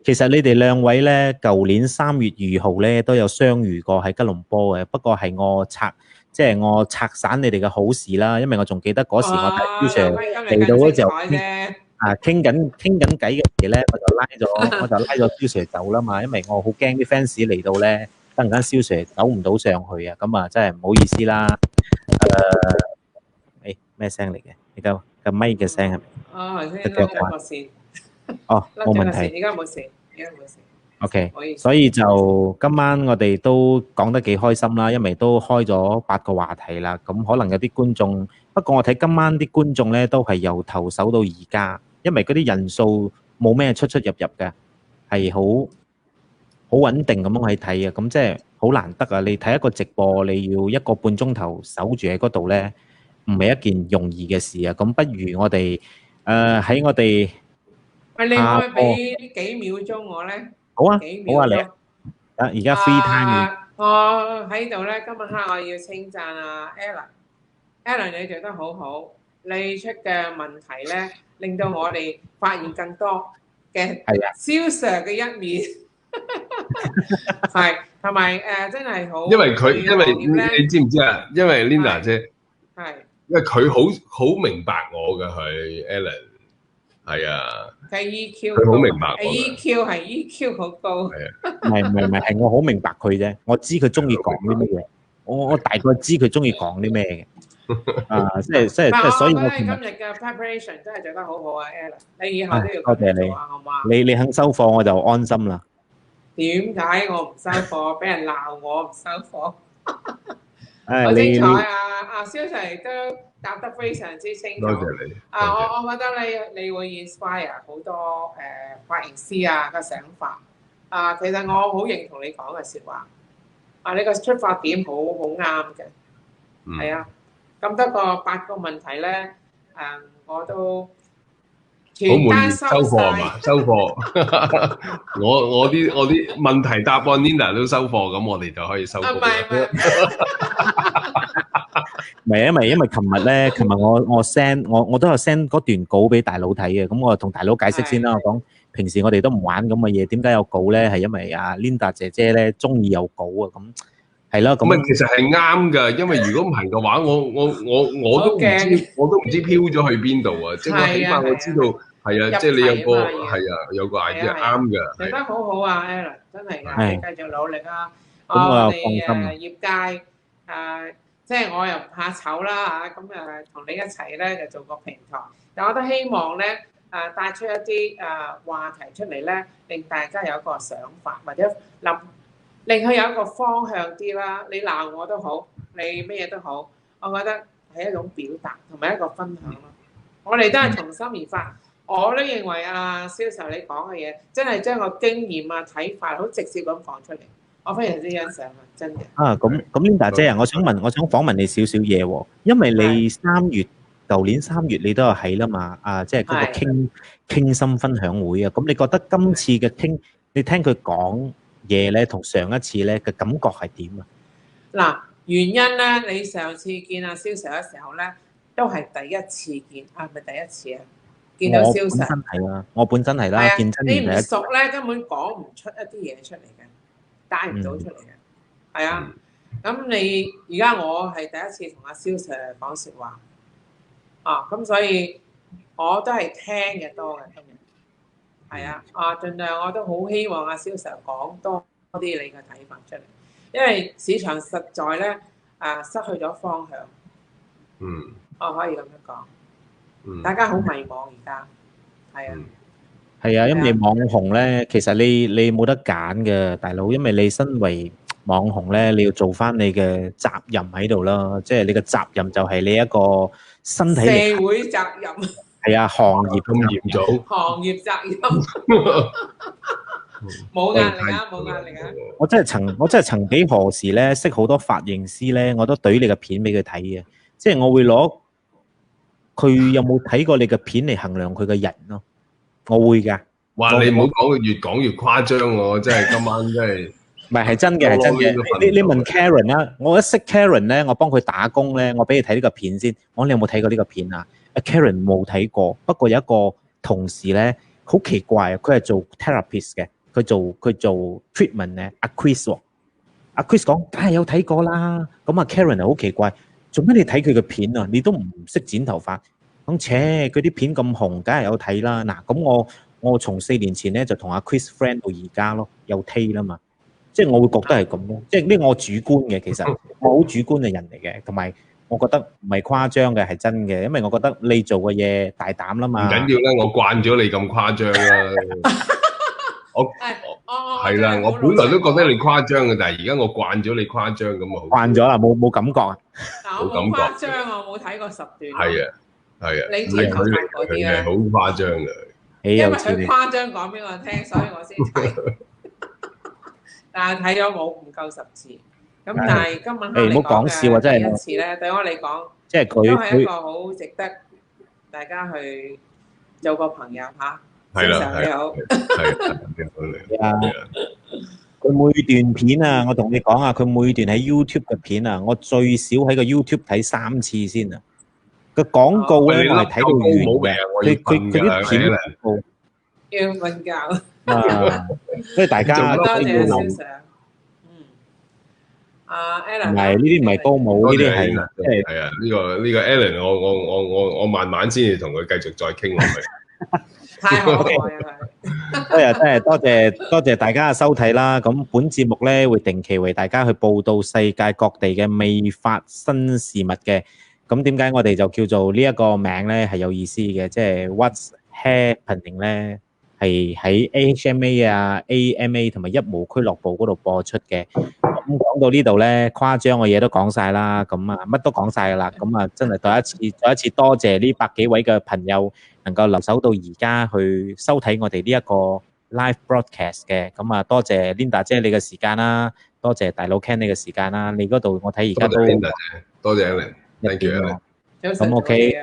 其實你哋兩位咧，舊年3月2號咧都有相遇過喺吉隆坡嘅，不過係我拆散你哋嘅好事啦，因為我仲記得嗰時我睇 Sir 嚟到嗰時候傾緊偈嘅時咧，我就拉咗 Sir 走啦嘛，因為我好驚啲 fans 嚟到咧，突然間 Sir 走唔到上去啊，咁啊真係唔好意思啦。咩聲嚟嘅？而家個咪嘅聲係咪？頭先甩咗個線。冇問題。而家冇事。OK，所以就今晚我哋都講得幾開心啦，因為都開咗8個話題啦。咁可能有啲觀眾，不過我睇今晚啲觀眾咧都係由頭守到而家，因為嗰啲人數冇咩出入嘅，係好穩定咁樣去睇嘅。咁即係好難得啊！你睇一個直播，你要1個半鐘頭守住喺嗰度咧，唔係一件容易嘅事啊。咁不如我哋喺我哋你可唔可以俾幾秒鐘我咧？好啊，你而家 free time。我喺度咧，今日黑我要稱讚Alan 你做得好好，你出嘅問題咧，令到我哋發現更多嘅蕭 Sir 嘅一面，係同埋真係好。因為你知唔知啊？因為 Linda 姐係，因為佢好明白我嘅佢 Alan。係啊，佢 EQ 佢好明白我。EQ 好高。唔係，我好明白佢啫。我知佢中意講啲乜嘢，我大概知佢中意講啲咩嘅。所以我今日嘅 preparation 真係做得好好啊 ，Alan。你以後都要多謝你，好嘛？你肯收貨我就安心啦。點解我唔收貨？俾人鬧我唔收貨。好精彩啊！蕭 Sir 都答得非常之清楚。多謝你。我覺得你會 inspire 好多髮型師嘅想法。其實我好認同你講嘅説話。你個出發點好啱嘅。係啊，咁得個8個問題咧，我都全單收貨係嘛？收貨。我啲問題答案 Linda 都收貨，咁我哋就可以收貨。唔係，因為琴日我都有 send 嗰段稿俾大佬睇嘅，咁我同大佬解釋先啦。我講平時我哋都唔玩咁嘅嘢，點解有稿咧？係因為Linda 姐姐咧中意有稿啊，咁係咯。咁其實係啱㗎，因為如果唔係嘅話，我都唔知飄咗去邊度啊！即係我起碼我知道係啊，即係你有個 idea 啱㗎。做得好好啊 ，Alan， 真係㗎，你繼續努力啊！咁我又放心。業界即係我又唔怕醜啦嚇，咁同你一齊咧就做個平台。但我都希望咧帶出一啲話題出嚟咧，令大家有一個想法，或者令佢有一個方向啲啦。你鬧我都好，你咩嘢都好，我覺得係一種表達同埋一個分享咯。我哋都係從心而發。我都認為蕭 Sir 你講嘅嘢真係將個經驗睇法好直接咁講出嚟。我非常之欣賞啊，真嘅。咁 Linda 姐啊，我想訪問你少少嘢喎，因為你舊年3月你都有喺啦嘛，即係嗰個傾心分享會啊。咁你覺得今次嘅你聽佢講嘢咧，同上一次咧嘅感覺係點啊？嗱，原因咧，你上次見蕭 Sir 嘅時候咧，都係第一次見，係咪第一次啊？見到蕭 Sir 我本身係啦，見真你唔熟咧，根本講唔出一啲嘢出嚟嘅。帶唔到出嚟嘅，係啊。咁你而家我係第一次同蕭 Sir 講説話，咁所以我都係聽嘅多嘅今日，係啊。盡量我都好希望蕭 Sir 講多啲你嘅睇法出嚟，因為市場實在咧失去咗方向。我可以咁樣講。大家好迷茫而家，係啊。係啊，因為網紅咧，其實你冇得揀嘅，大佬，因為你身為網紅咧，你要做翻你嘅責任喺度啦，即係你嘅責任就係你一個身體嚟社會責任，係啊，行業咁嚴重，行業責任，冇壓力啊，冇壓力啊！我真係曾幾何時咧，識好多髮型師咧，我都懟你嘅片俾佢睇嘅，即係我會攞佢有冇睇過你嘅片嚟衡量佢嘅人咯，我會㗎。哇！你唔好講，越講越誇張喎，真係今晚真係。唔係真嘅，係真嘅。你問 Karen 啦，我一識 Karen 咧，我幫佢打工咧，我俾你睇呢個片先。我講你有冇睇過呢個片啊？Karen 冇睇過，不過有一個同事咧好奇怪啊，佢係做 therapist 嘅，佢做 treatment 咧。阿 Chris 喎，阿 Chris 講梗係有睇過啦。咁啊 Karen 係好奇怪，做咩你睇佢嘅片啊？你都唔識剪頭髮，咁佢啲片咁紅，梗係有睇啦。嗱，咁我從4年前咧就同阿 Chris friend 到而家咯，有 take 啦嘛。即係我會覺得係咁咯，即係呢個我主觀嘅，其實我好主觀嘅人嚟嘅，同埋我覺得唔係誇張嘅，係真嘅，因為我覺得你做嘅嘢大膽啦嘛。唔緊要啦，我慣咗你咁誇張啦。係啦，我本來都覺得你誇張嘅，但係而家我慣咗你誇張咁啊，慣咗啦，冇感覺啊。但我冇誇張啊，我冇睇過10段。係啊，係啊，你剪頭髮嗰啲係好誇張嘅。因為佢誇張講俾我聽，所以我先睇。但係睇咗冇唔夠10次，咁但係今晚唔好講笑啊！真係第一次咧，對我嚟講，即係佢都係一個好值得大家去做個朋友嚇。係啦，你好，係啊，佢每段片啊，我同你講啊，佢每段喺 YouTube 嘅片啊，我最少喺個 YouTube 睇3次先啊。個廣告咧，我係睇到完嘅。佢啲片廣告要瞓覺。所以大家多謝要肖 Sir。Alan，唔係呢啲唔係高舞，呢啲係即係係啊，呢個 Alan，我慢慢先至同佢繼續再傾落去。太可愛啦！真係多謝大家嘅收睇啦。咁本節目咧會定期為大家去報道世界各地嘅美髮新事物嘅。咁點解我哋就叫做呢一個名咧係有意思嘅，即係 What's Happening 咧？係喺 AHMA 啊、AMA 同埋一毛俱樂部嗰度播出嘅。咁講到呢度咧，誇張嘅嘢都講晒啦，咁啊乜都講晒噶啦。咁啊真係再一次多謝呢百幾位嘅朋友能夠留守到而家去收睇我哋呢一個 live broadcast 嘅。咁啊多謝 Linda 姐你嘅時間啦，多謝大佬 Ken 你嘅時間啦。你嗰度我睇而家都多謝 Alan，thank you。咁 OK。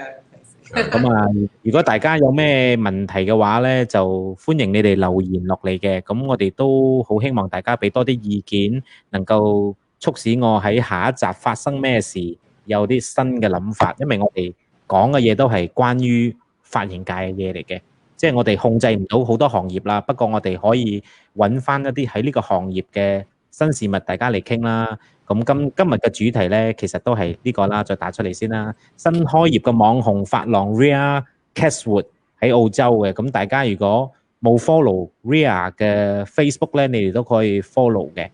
咁啊，如果大家有咩問題嘅話咧，就歡迎你哋留言落嚟嘅。咁我哋都好希望大家俾多啲意見，能夠促使我喺下一集發生咩事有啲新嘅諗法。因為我哋講嘅嘢都係關於髮型界嘅嘢嚟嘅，即係我哋控制唔到好多行業啦。不過我哋可以揾翻一啲喺呢個行業嘅新事物，大家嚟傾啦。咁今日嘅主題咧，其實都係呢個啦，再打出嚟先啦。新開業嘅網紅髮廊 Ria Cashwood 喺澳洲嘅，咁大家如果冇 follow Ria 嘅 Facebook 咧，你哋都可以 follow 嘅。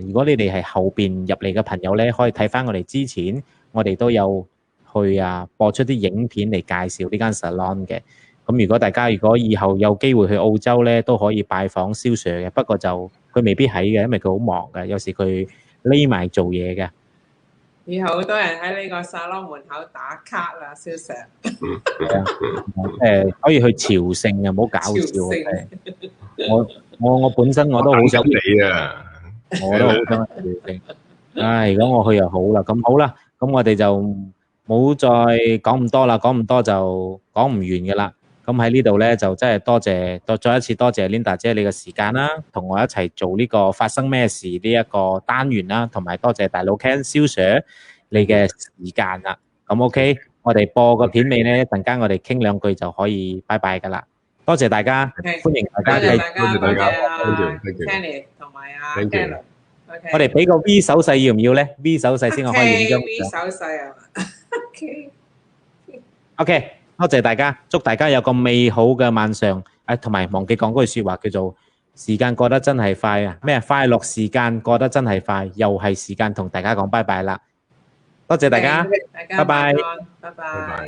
如果你哋係後邊入嚟嘅朋友咧，可以睇翻我哋之前，我哋都有去播出啲影片嚟介紹呢間 salon 嘅。咁如果大家如果以後有機會去澳洲咧，都可以拜訪肖 Sir 嘅。不過就佢未必喺嘅，因為佢好忙嘅，有時佢匿埋做嘢嘅。以後好多人喺呢個沙龍門口打卡啦，肖 Sir。可以去朝聖啊，唔好搞笑。我本身我都好想你啊，我都好想朝聖。如果我去又好啦，咁好啦，咁我哋就冇再講咁多啦，講咁多就講唔完嘅啦。咁喺呢度咧就真係再一次多謝 Linda 姐你嘅時間啦，同我一齊做呢個發生咩事呢一個單元啦，同埋多謝大佬 Ken 肖 Sir 你嘅時間啦。咁 OK，我哋播個片尾咧，一陣間我哋傾兩句就可以拜拜噶啦。多謝大家，歡迎大家繼續。多謝大家，Kenny 同埋Alan。我哋俾個 V 手勢要唔要咧 ？V 手勢先我可以影張 V 手勢啊。OK。多謝大家，祝大家有個美好嘅晚上。同埋忘記講嗰句説話叫做時間過得真係快啊！咩快樂時間過得真係快，又係時間同大家講拜拜啦。多謝大家，拜拜，拜拜。